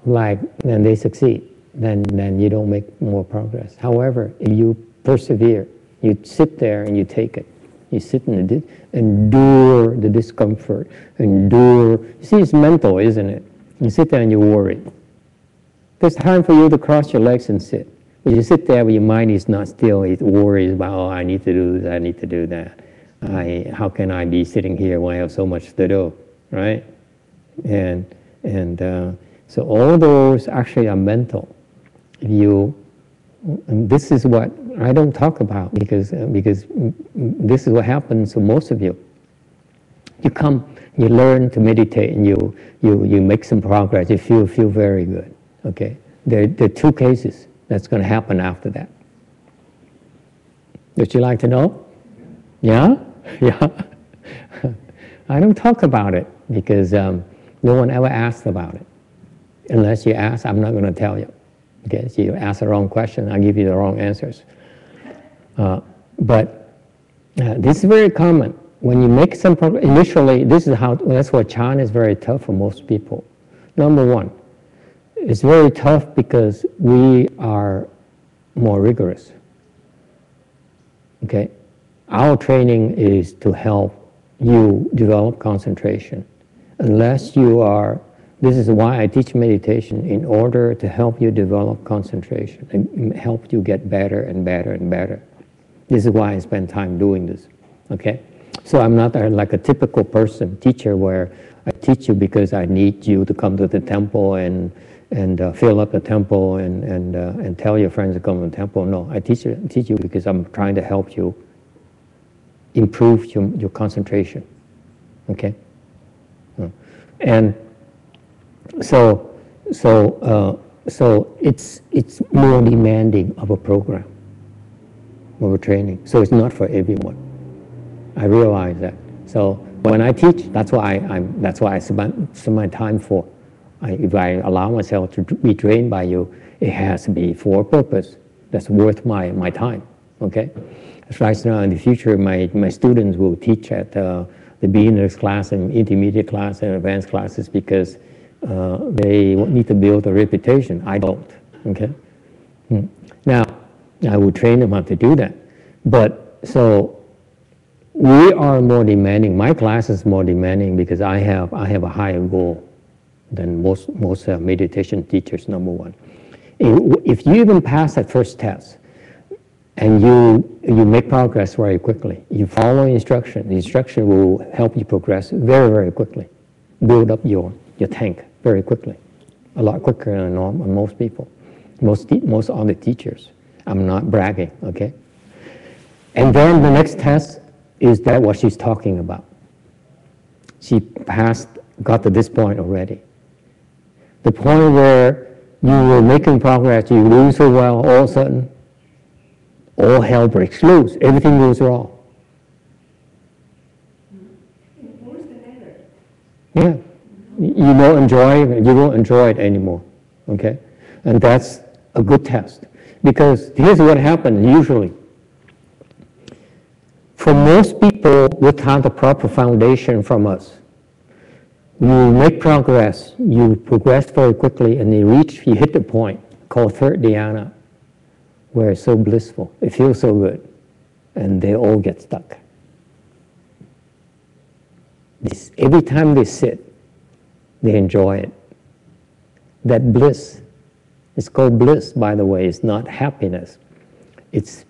and they succeed, then you don't make more progress. However, if you persevere, you sit there and you take it. You sit and endure the discomfort, endure. You see, it's mental, isn't it? You sit there and you worry. There's time for you to cross your legs and sit. But you sit there, but your mind is not still. It worries about, oh, I need to do this, I need to do that. How can I be sitting here when I have so much to do, right? And so all those actually are mental. And this is what I don't talk about because this is what happens to most of you. You come, you learn to meditate, and you make some progress. You feel very good. Okay, there are two cases that's going to happen after that. Would you like to know? Yeah, yeah. I don't talk about it because no one ever asked about it. Unless you ask, I'm not going to tell you. Okay, so you ask the wrong question, I'll give you the wrong answers. But this is very common. When you make some progress, initially, that's why China is very tough for most people. Number one, it's very tough because we are more rigorous. Okay, our training is to help you develop concentration. Unless you are, this is why I teach meditation, in order to help you develop concentration and help you get better and better and better. This is why I spend time doing this, okay? So I'm not like a typical teacher where I teach you because I need you to come to the temple and fill up the temple and tell your friends to come to the temple. No, I teach you because I'm trying to help you improve your concentration, okay? And so it's more demanding of a program, of a training. So it's not for everyone. I realize that. So when I teach, that's why I spend my time for. If I allow myself to be trained by you, it has to be for a purpose that's worth my time. Okay. Right now, in the future, my students will teach at the beginners class and intermediate class and advanced classes because they need to build a reputation. I don't. Okay. Now, I will train them how to do that. But so we are more demanding. My class is more demanding because I have a higher goal than most meditation teachers. Number one, if you even pass that first test and you make progress very quickly, you follow instruction. The instruction will help you progress very, very quickly. Build up your tank very quickly, a lot quicker than most people, most other teachers. I'm not bragging, okay? And then the next test is that what she's talking about. She got to this point already. The point where you were making progress, you do so well, all of a sudden, all hell breaks loose. Everything goes wrong. Yeah. You don't enjoy it anymore. Okay? And that's a good test. Because here's what happens usually. For most people without a proper foundation from us, you make progress, you progress very quickly, and you hit the point called third Dhyana, where it's so blissful, it feels so good, and they all get stuck. Every time they sit, they enjoy it. That bliss, it's called bliss, by the way, it's not happiness. It's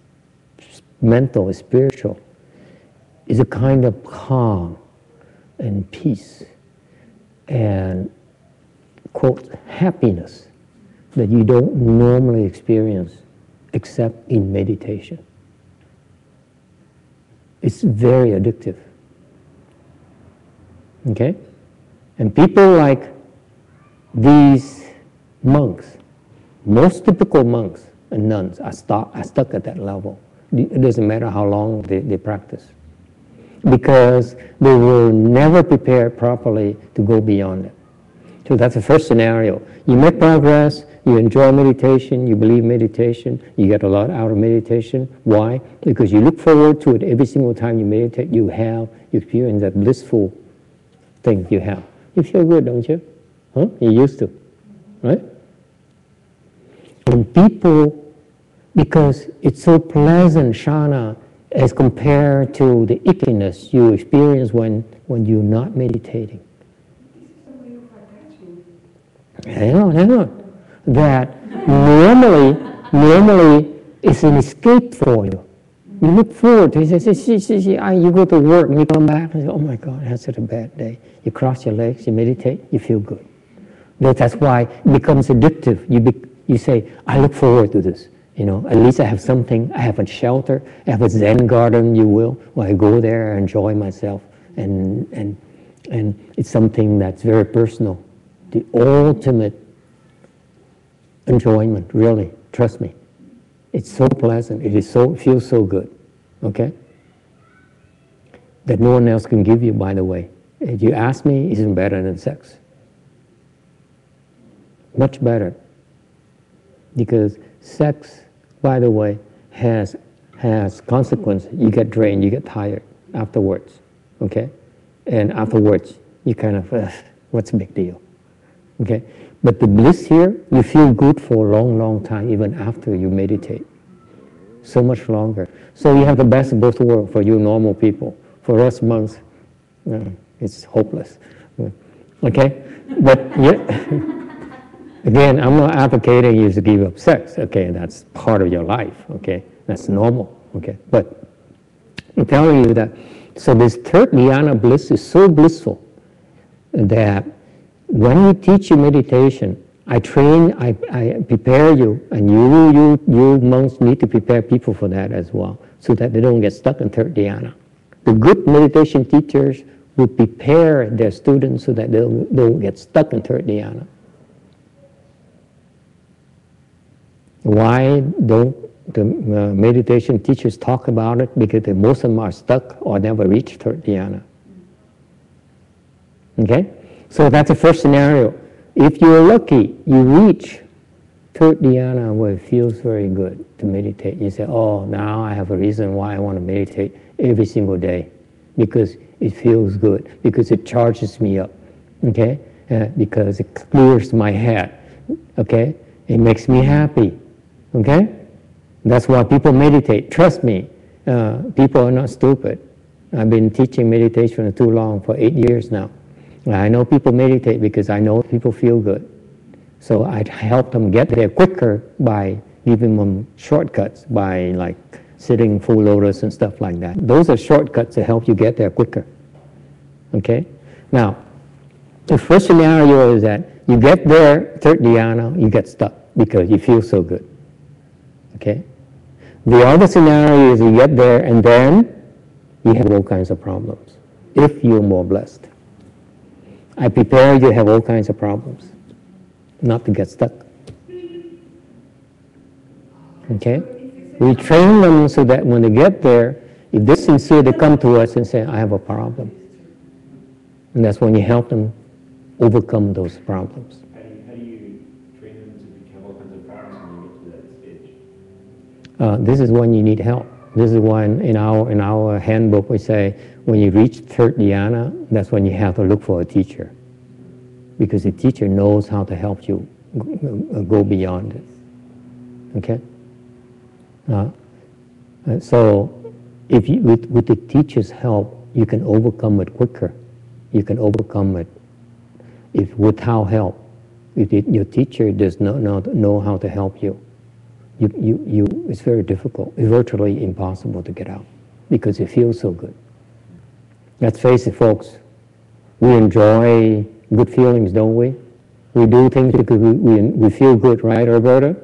mental, it's spiritual. It's a kind of calm and peace and, quote, happiness that you don't normally experience except in meditation. It's very addictive. Okay? And people like these monks, most typical monks and nuns are stuck at that level. It doesn't matter how long they practice, because they were never prepared properly to go beyond it. So that's the first scenario. You make progress, you enjoy meditation, you believe meditation, you get a lot out of meditation. Why? Because you look forward to it every single time you meditate. You experience that blissful thing you have. You feel good, don't you? Huh? You used to, right? And people, because it's so pleasant, Shana, as compared to the ickiness you experience when you're not meditating. Hang on. That normally it's an escape for you. You look forward to it. You go to work and you come back and say, oh my God, I had such a bad day. You cross your legs, you meditate, you feel good. That's why it becomes addictive. You say, I look forward to this. You know, at least I have something, I have a shelter, I have a Zen garden, you will, where I go there and enjoy myself. And it's something that's very personal. The ultimate enjoyment, really, trust me. It's so pleasant, it feels so good, okay? That no one else can give you, by the way. If you ask me, it's even better than sex. Much better. Because sex, by the way, has consequences. You get drained, you get tired afterwards, okay? And afterwards, you kind of, what's the big deal, okay? But the bliss here, you feel good for a long, long time, even after you meditate. So much longer. So you have the best of both worlds for you normal people. For us monks, it's hopeless. Okay? But yeah, again, I'm not advocating you to give up sex. Okay, that's part of your life. Okay, that's normal. Okay, but I'm telling you that, so this third dhyana bliss is so blissful that when we teach you meditation, I prepare you, and you monks need to prepare people for that as well, so that they don't get stuck in third dhyana. The good meditation teachers will prepare their students so that they don't get stuck in third dhyana. Why don't the meditation teachers talk about it? Because most of them are stuck or never reach third dhyana. Okay? So that's the first scenario. If you're lucky, you reach third dhyana where it feels very good to meditate. You say, oh, now I have a reason why I want to meditate every single day. Because it feels good. Because it charges me up. Okay? Because it clears my head. Okay? It makes me happy. Okay? That's why people meditate. Trust me, people are not stupid. I've been teaching meditation too long, for 8 years now. I know people meditate because I know people feel good. So I help them get there quicker by giving them shortcuts, by like sitting full lotus and stuff like that. Those are shortcuts to help you get there quicker. Okay? Now, the first scenario is that you get there, third dhyana, you get stuck because you feel so good. Okay? The other scenario is you get there and then you have all kinds of problems, if you're more blessed. I prepare you to have all kinds of problems, not to get stuck. Okay? We train them so that when they get there, if they're sincere, they come to us and say, I have a problem. And that's when you help them overcome those problems. How do you train them to become all kinds of problems when they get to that stage? This is when you need help. This is when in our handbook we say, when you reach third dhyana, that's when you have to look for a teacher. Because the teacher knows how to help you go beyond it. Okay? So if you, with the teacher's help, you can overcome it quicker. You can overcome it without help. If your teacher does not know how to help you, it's very difficult. It's virtually impossible to get out because it feels so good. Let's face it, folks. We enjoy good feelings, don't we? We do things because we feel good, right, Roberta?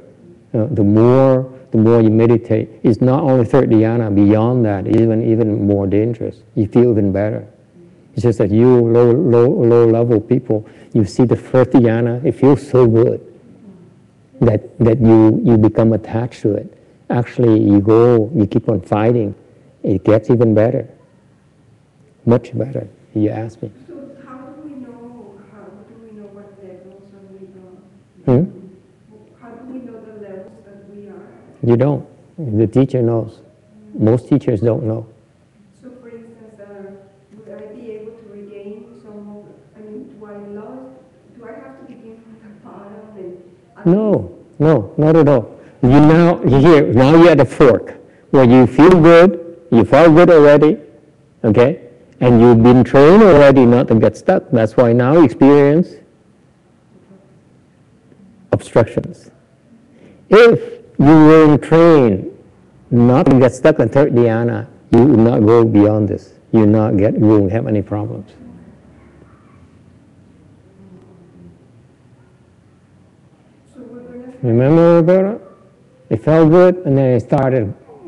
The more you meditate, it's not only third dhyana. Beyond that, even more dangerous. You feel even better. It's just that you low level people, you see the first dhyana, it feels so good that you become attached to it. Actually, you keep on fighting. It gets even better, much better. You ask me. So how do we know what levels are we on? How do we know the levels that we are at? You don't. The teacher knows. Most teachers don't know. So for instance, would I be able to regain some of, do I have to begin from the bottom No, not at all. Now you're at a fork where you feel good, you felt good already, okay? And you've been trained already not to get stuck. That's why now you experience obstructions. If you weren't trained not to get stuck in third dhyana, you will not go beyond this. You won't have any problems. Remember, Roberta? It felt good, and then it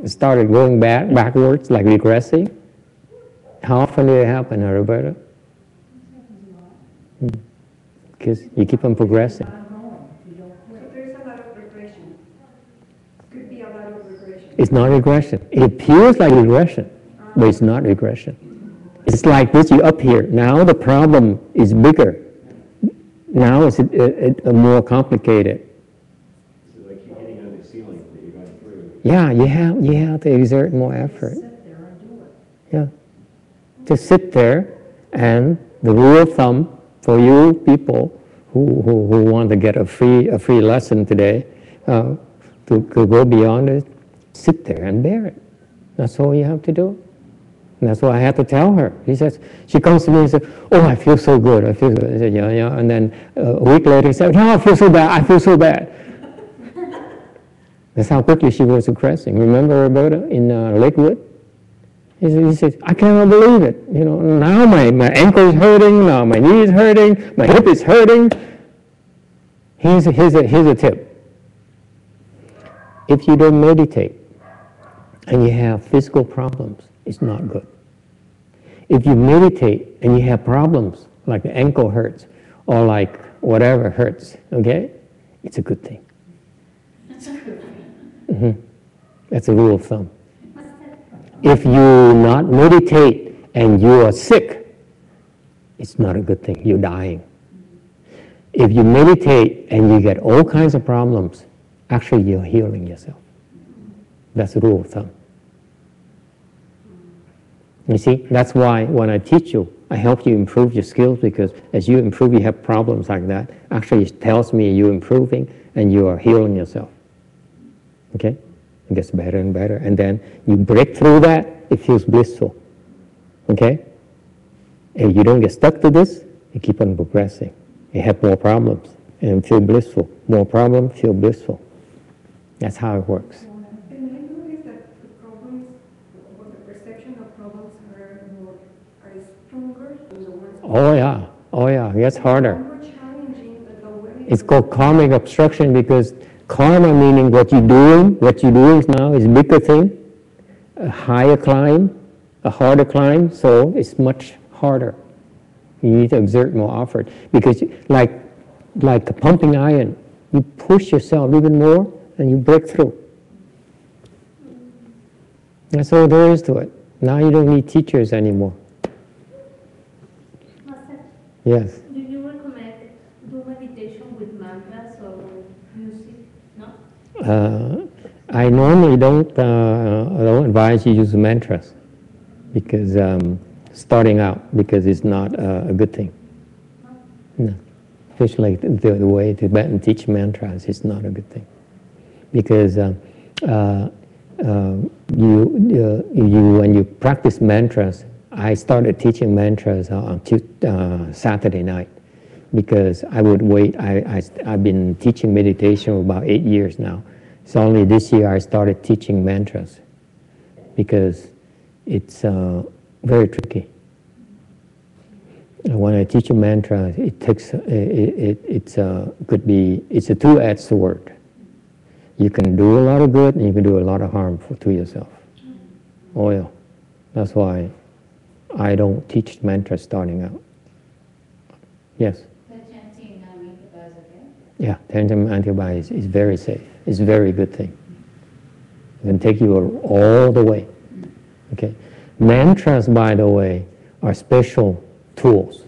started going backwards, like regressing. How often did it happen, Roberta? Because you keep on progressing. So there's a lot of regression. Could be a lot of regression. It's not regression. It appears like regression, but it's not regression. It's like this, you're up here. Now the problem is bigger. Now it's more complicated. So like you're hitting on the ceiling that you're going through. Yeah, you have to exert more effort. Yeah. Just sit there, and the rule of thumb for you people who want to get a free lesson today, to go beyond it, sit there and bear it. That's all you have to do. And that's what I had to tell her. She comes to me and says, "Oh, I feel so good. I feel good." I said, "Yeah." And then a week later, she said, "No, I feel so bad. I feel so bad." That's how quickly she was regressing. Remember Roberta in Lakewood? He says, "I cannot believe it. Now my ankle is hurting. Now my knee is hurting. My hip is hurting." Here's a tip. If you don't meditate and you have physical problems, it's not good. If you meditate and you have problems, like the ankle hurts or like whatever hurts, okay, it's a good thing. That's a rule of thumb. If you not meditate and you are sick, it's not a good thing. You're dying. If you meditate and you get all kinds of problems, actually you're healing yourself. That's the rule of thumb. You see, that's why when I teach you, I help you improve your skills, because as you improve, you have problems like that. Actually, it tells me you're improving and you are healing yourself. Okay? It gets better and better. And then you break through that, it feels blissful. Okay? And you don't get stuck to this, you keep on progressing. You have more problems and feel blissful. More problems, feel blissful. That's how it works. And I noticed that the problems, or the perception of problems are stronger than the ones. Oh yeah, it gets harder. More challenging than the way. It's called karmic obstruction, because karma meaning what you're doing now is a bigger thing, a higher climb, a harder climb, so it's much harder. You need to exert more effort, because like a pumping iron, you push yourself even more and you break through. That's all there is to it. Now you don't need teachers anymore. Master, Yes. do you recommend do meditation with mantras or music? No? I normally don't advise you use mantras, because starting out, because it's not a good thing. No. Especially the way Tibetan teach mantras is not a good thing, because when you practice mantras, I started teaching mantras on Saturday night, because I would wait. I've been teaching meditation for about 8 years now, It's only this year I started teaching mantras because it's very tricky. And when I teach a mantra, it takes it's a two-edged sword. You can do a lot of good and you can do a lot of harm to yourself. Oh yeah, that's why I don't teach mantras starting out. Yes. The chanting antibodies, okay? Yeah, chanting antibodies is very safe. It's a very good thing. It can take you all the way. Okay. Mantras, by the way, are special tools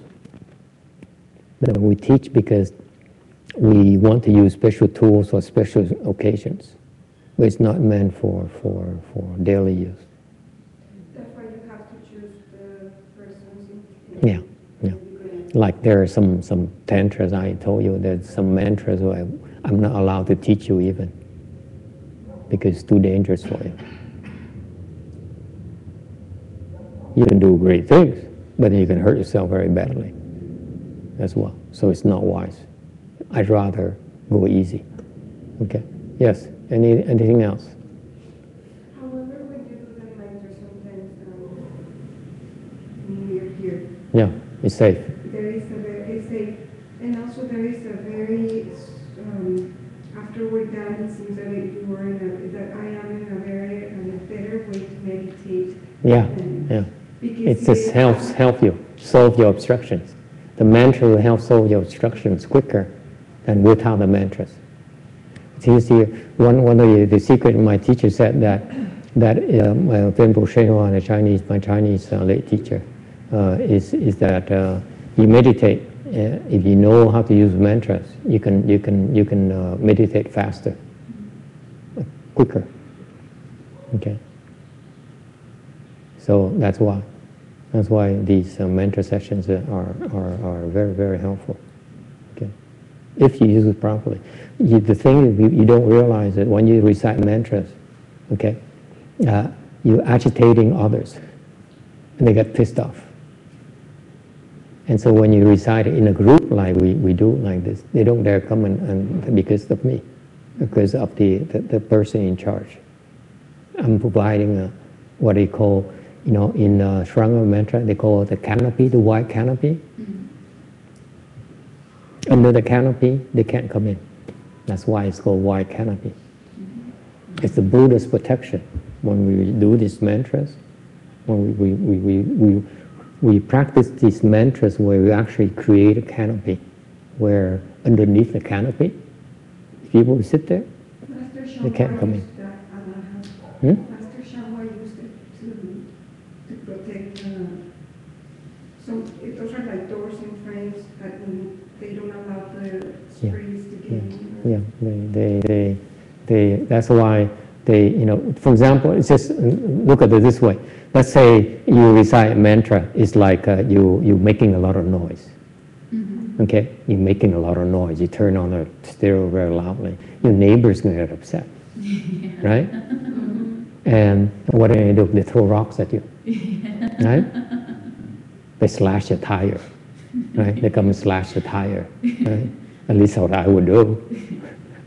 that we teach because we want to use special tools for special occasions, but it's not meant for daily use. That's why you have to choose the persons. Yeah, yeah. Like there are some tantras, I told you, there's some mantras where I'm not allowed to teach you even because it's too dangerous for you. You can do great things, but you can hurt yourself very badly as well. So it's not wise. I'd rather go easy. Okay. Yes. Anything else? However, when you do the mantra, sometimes near here, Yeah. It's safe. there is a very safe, and also there is a very after we're done, it seems that you are that I am in a better way to meditate. Yeah. Yeah. It just help you solve your obstructions. The mantra will help solve your obstructions quicker than without the mantras. You see, one of the secret my teacher said that Venerable YongHua, my Chinese late teacher, is that you meditate. If you know how to use mantras, you can meditate faster, quicker. Okay. So that's why these mantra sessions are very, very helpful. Okay, if you use it properly. The thing is, you don't realize that when you recite mantras, okay, you're agitating others, and they get pissed off. And so when you recite it in a group like we do like this, they don't dare come and because of me, because of the person in charge. I'm providing what they call, in Shranga mantra, they call it the canopy, the white canopy. Mm-hmm. Under the canopy, they can't come in. That's why it's called white canopy. Mm-hmm. It's the Buddha's protection. When we do these mantras, when we practice these mantras where we actually create a canopy, where underneath the canopy, if people sit there, they can't come in. Master Shawa used it to protect those are like doors and frames that they don't allow the spirits to get in. Yeah, that's why they, for example, it's just, look at it this way. Let's say you recite a mantra, it's like you're making a lot of noise. Mm-hmm. Okay? You're making a lot of noise. You turn on a stereo very loudly. Your neighbor's going to get upset. Right? And what do? They throw rocks at you. Right? They slash your tire. Right? They come and slash the tire. Right? At least what I would do.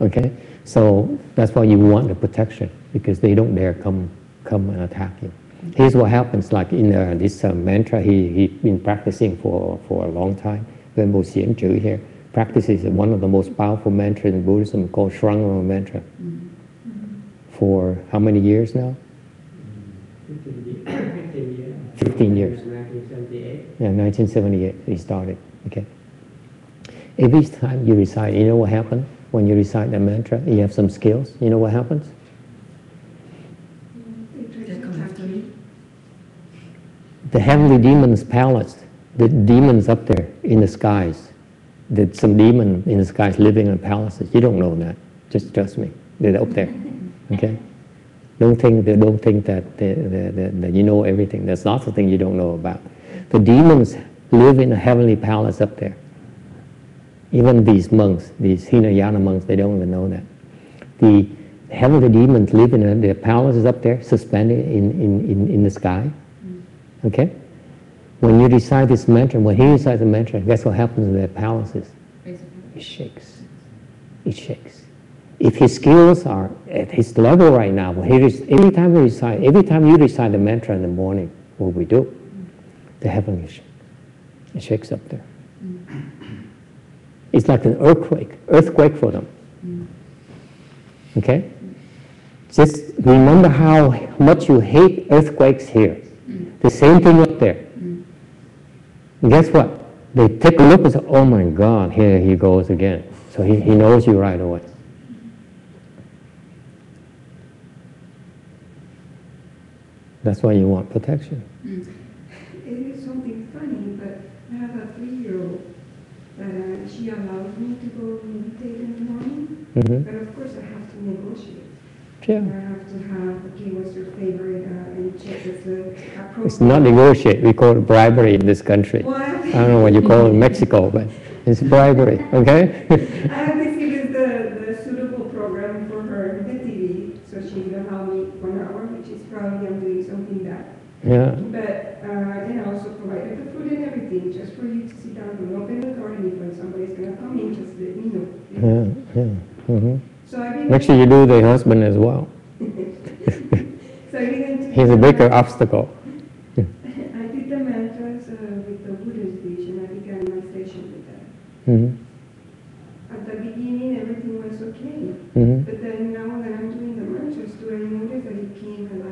Okay? So that's why you want the protection, because they don't dare come and attack you. Here's what happens, like in this mantra he's been practicing for a long time. Venerable Xian Zhi here practices one of the most powerful mantras in Buddhism called Shranga mantra. Mm-hmm. For how many years now? 15 years. 1978. Yeah, 1978 he started. Okay. Every time you recite, you know what happens when you recite the mantra? You have some skills. You know what happens? The heavenly demons' palace, the demons up there in the skies, there's some demon in the skies living in palaces. You don't know that. Just trust me. They're up there. Okay? Don't think that you know everything. There's lots of things you don't know about. The demons live in a heavenly palace up there. Even these monks, these Hinayana monks, they don't even know that. The heavenly demons live in their palaces up there, suspended in the sky. Okay? When you recite this mantra, when he recites the mantra, guess what happens in their palaces? It shakes. It shakes. if his skills are at his level right now, every time you recite the mantra in the morning, what we do, the heaven it shakes up there. It's like an earthquake for them. Okay? Just remember how much you hate earthquakes here. The same thing up there. And guess what? They take a look and say, oh my God, here he goes again. So he knows you right away. That's why you want protection. It is something funny, but I have a 3-year-old that she allows me to go meditate in the morning, but of course I have to negotiate. Yeah. I have to have, okay, what's your favorite, and check if the appropriate. It's not negotiate. We call it bribery in this country. Well, I don't know what you call it in Mexico, but it's bribery, okay? I have to see if the suitable program for her, the TV, so she will allow me 1 hour, which is probably I'm doing something bad. Yeah. But, and I also provided the food and everything, just for you to sit down and open the door, and if when somebody's going to come in, just let me know. Yeah. So I Make sure you do the husband as well. So I began to He's a bigger obstacle. I did the mantras with the Buddhist dish, and I began my session with that. At the beginning, everything was okay. But then now that I'm doing the mantras, do I notice that it came a lot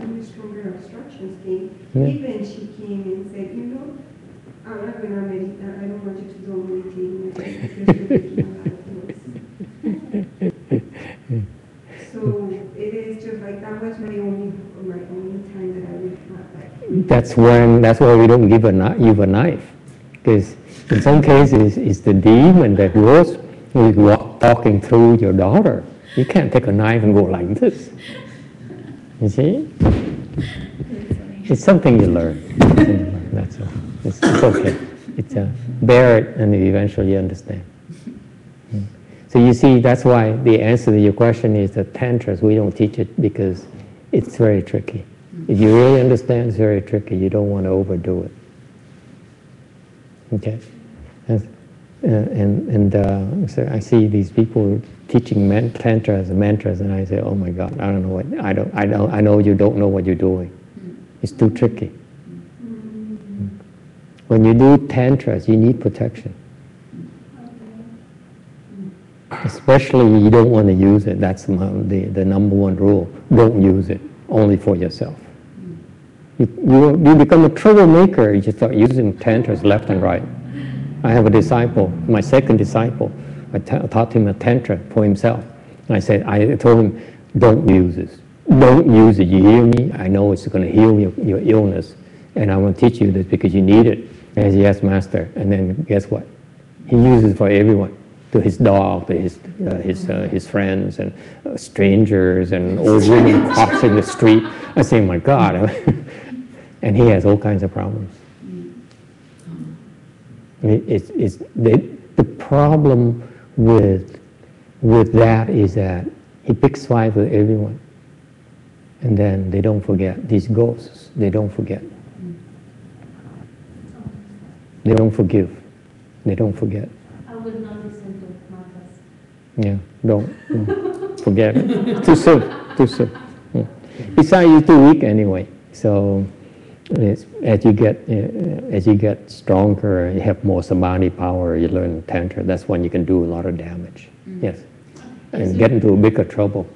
more stronger obstructions came. Even she came and said, you know, I'm not going to meditate. I don't want you to do meditating because you're making a lot of noise. So it is just like that was my only time that I would have that. That's why we don't give you a knife, because in some cases it's the demon that was talking through your daughter. You can't take a knife and go like this. You see? It's something you learn. That's all. It's okay. Bear it and eventually you understand. So you see, that's why the answer to your question is that tantras, we don't teach it because it's very tricky. If you really understand, it's very tricky. You don't want to overdo it. Okay? So I see these people teaching mantras, and I say, oh my God, I don't know what, I know you don't know what you're doing. It's too tricky. When you do tantras, you need protection. Especially you don't want to use it. That's the number one rule. Don't use it. Only for yourself. You become a troublemaker. You start using tantras left and right. I have a disciple, my second disciple. I taught him a tantra for himself. And I told him, don't use this. Don't use it. You hear me? I know it's going to heal your illness. And I want to teach you this because you need it. And he says, yes, master. And then guess what? He uses it for everyone. To his dog, to his friends, and strangers, and old women crossing the street. I say, my God. And he has all kinds of problems. The problem with that is that he picks fights with everyone. And then they don't forget. These ghosts, they don't forget. They don't forgive. They don't forget. I would not listen to mantras. Yeah, don't forget it. Too soon. Yeah. Besides, you're too weak anyway. So as you get stronger, you have more samadhi power. You learn tantra. That's when you can do a lot of damage. Yes, and get into a bigger trouble.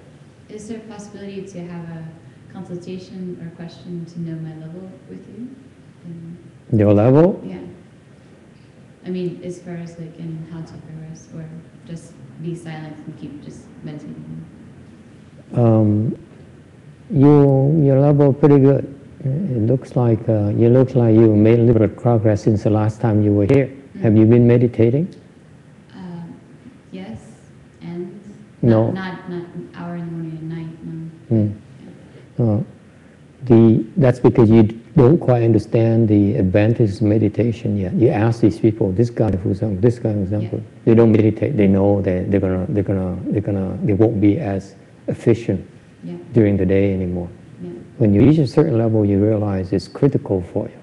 Is there a possibility to have a consultation or question to know my level with you? Your level? Yeah. I mean, as far as like in how to progress, or just be silent and keep just meditating. Your level pretty good. It looks like you made a little bit of progress since the last time you were here. Have you been meditating? Yes, and no. Not an hour in the morning and night. No. That's because you don't quite understand the advantages of meditation yet. You ask these people, this guy, for example, they don't meditate. They know that they won't be as efficient during the day anymore. Yeah. When you reach a certain level, you realize it's critical for you.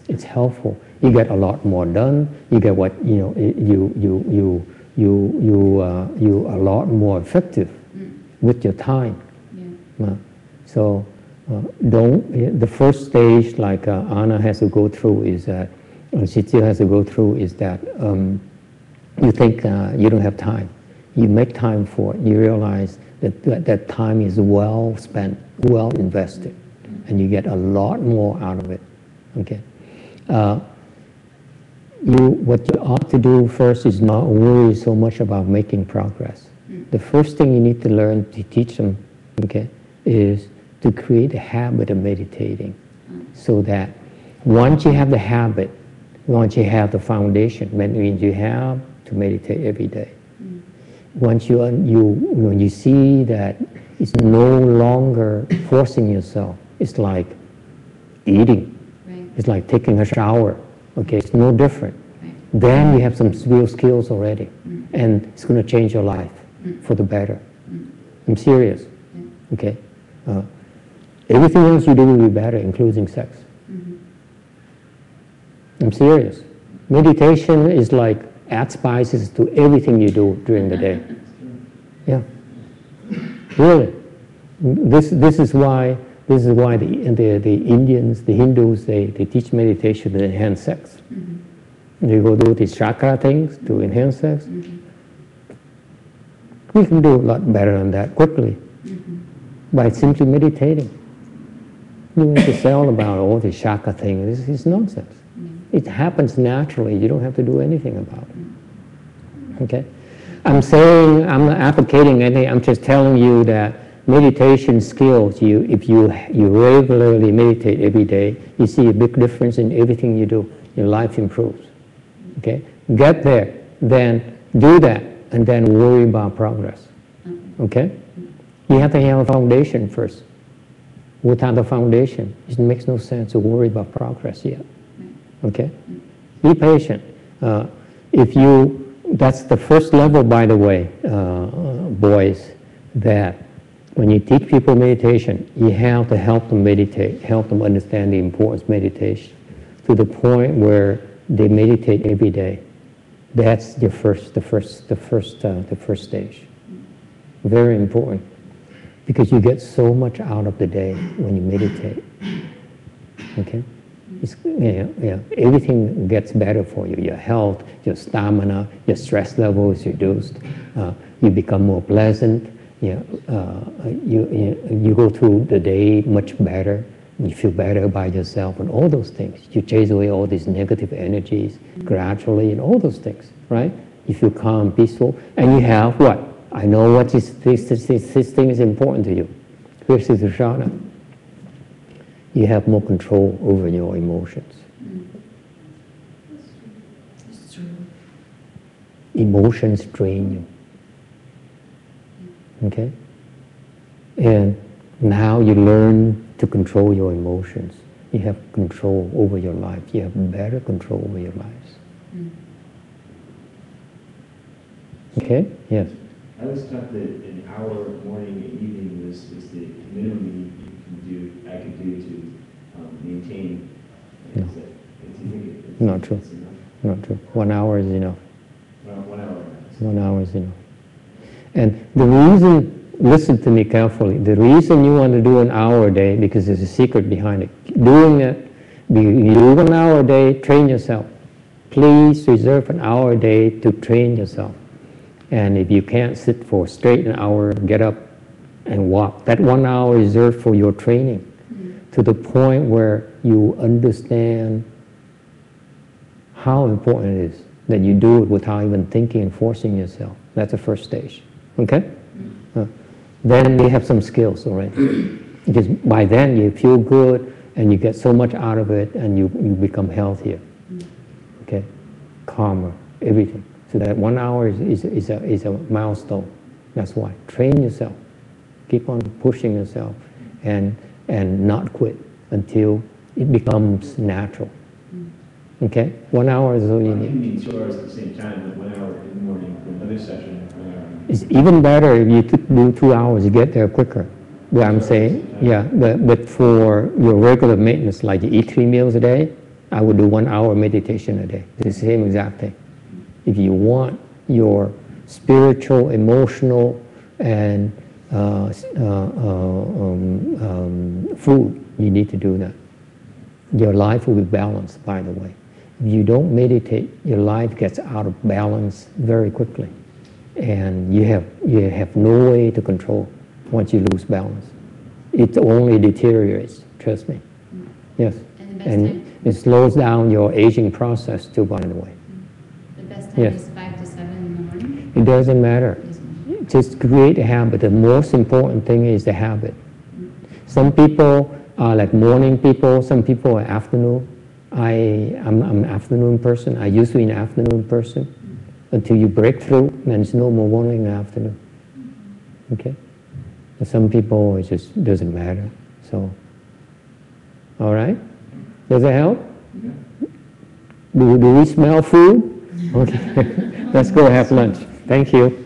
It's helpful. You get a lot more done. You get what you you are a lot more effective with your time. So the first stage, like Anna has to go through, is that, she still has to go through, is that you think you don't have time. You make time for it. You realize that time is well spent, well invested, and you get a lot more out of it. Okay. What you ought to do first is not worry so much about making progress. The first thing you need to learn to teach them, okay, is to create a habit of meditating, so that once you have the habit, once you have the foundation, that means you have to meditate every day. Once when you see that it's no longer forcing yourself, it's like eating, it's like taking a shower. Okay, it's no different. Then you have some real skills already, and it's going to change your life for the better. I'm serious. Okay, everything else you do will be better, including sex. I'm serious. Meditation is like add spices to everything you do during the day. Yeah, really. This is why the Indians, the Hindus, they teach meditation to enhance sex. They go do these chakra things to enhance sex. We can do a lot better than that quickly by simply meditating. You want to say all about all these chakra things. It's nonsense. It happens naturally. You don't have to do anything about it. Okay? I'm saying, I'm not advocating anything. I'm just telling you that meditation skills, if you regularly meditate every day, you see a big difference in everything you do. Your life improves. Okay? Get there, then do that, and then worry about progress. Okay? You have to have a foundation first. Without the foundation, it makes no sense to worry about progress yet. Okay? Be patient. That's the first level, by the way, boys, that when you teach people meditation, you have to help them meditate, help them understand the importance of meditation to the point where they meditate every day. That's the first stage. Very important, because you get so much out of the day when you meditate. Okay, everything gets better for you. Your health, your stamina, your stress level is reduced. You become more pleasant. You go through the day much better. You feel better about yourself and all those things. You chase away all these negative energies gradually and all those things, right? You feel calm, peaceful, and you have what? I know what this thing is important to you. Here's the Dhyana. You have more control over your emotions. It's true. Emotions drain you. Okay? And now you learn to control your emotions. You have control over your life. You have better control over your lives. Okay? Yes? I was taught that an hour morning and evening was the minimum I could do to maintain. No. Do you think it's Not true. enough? Not true. 1 hour is enough. 1 hour. 1 hour is enough. And the reason, listen to me carefully, the reason you want to do an hour a day, because there's a secret behind it. Doing it, you do 1 hour a day, train yourself. Please reserve an hour a day to train yourself. And if you can't sit for straight an hour, get up and walk. That 1 hour is reserved for your training, to the point where you understand how important it is that you do it without even thinking and forcing yourself. That's the first stage. Okay? Then you have some skills already. Because by then you feel good and you get so much out of it, and you become healthier. Okay? Calmer, everything. So that 1 hour is a milestone. That's why. Train yourself. Keep on pushing yourself and not quit until it becomes natural. Okay? 1 hour is all you need. You need 2 hours at the same time, like 1 hour in the morning for another session. 1 hour. It's even better if you do 2 hours, you get there quicker. What I'm saying, yeah, but for your regular maintenance, like you eat 3 meals a day, I would do 1 hour meditation a day. It's the same exact thing. If you want your spiritual, emotional, and food. You need to do that. Your life will be balanced, by the way. If you don't meditate, your life gets out of balance very quickly. And you have no way to control once you lose balance. It only deteriorates, trust me. Yes. And it slows down your aging process too, by the way. The best time is 5 to 7 in the morning? It doesn't matter. Just create a habit. The most important thing is the habit. Some people are like morning people, some people are afternoon. I'm an afternoon person. I used to be an afternoon person. Until you break through, then it's no more morning and afternoon. Okay? And some people, it just doesn't matter. So, all right? Does it help? Yeah. Do we smell food? Okay. Let's go have lunch. Thank you.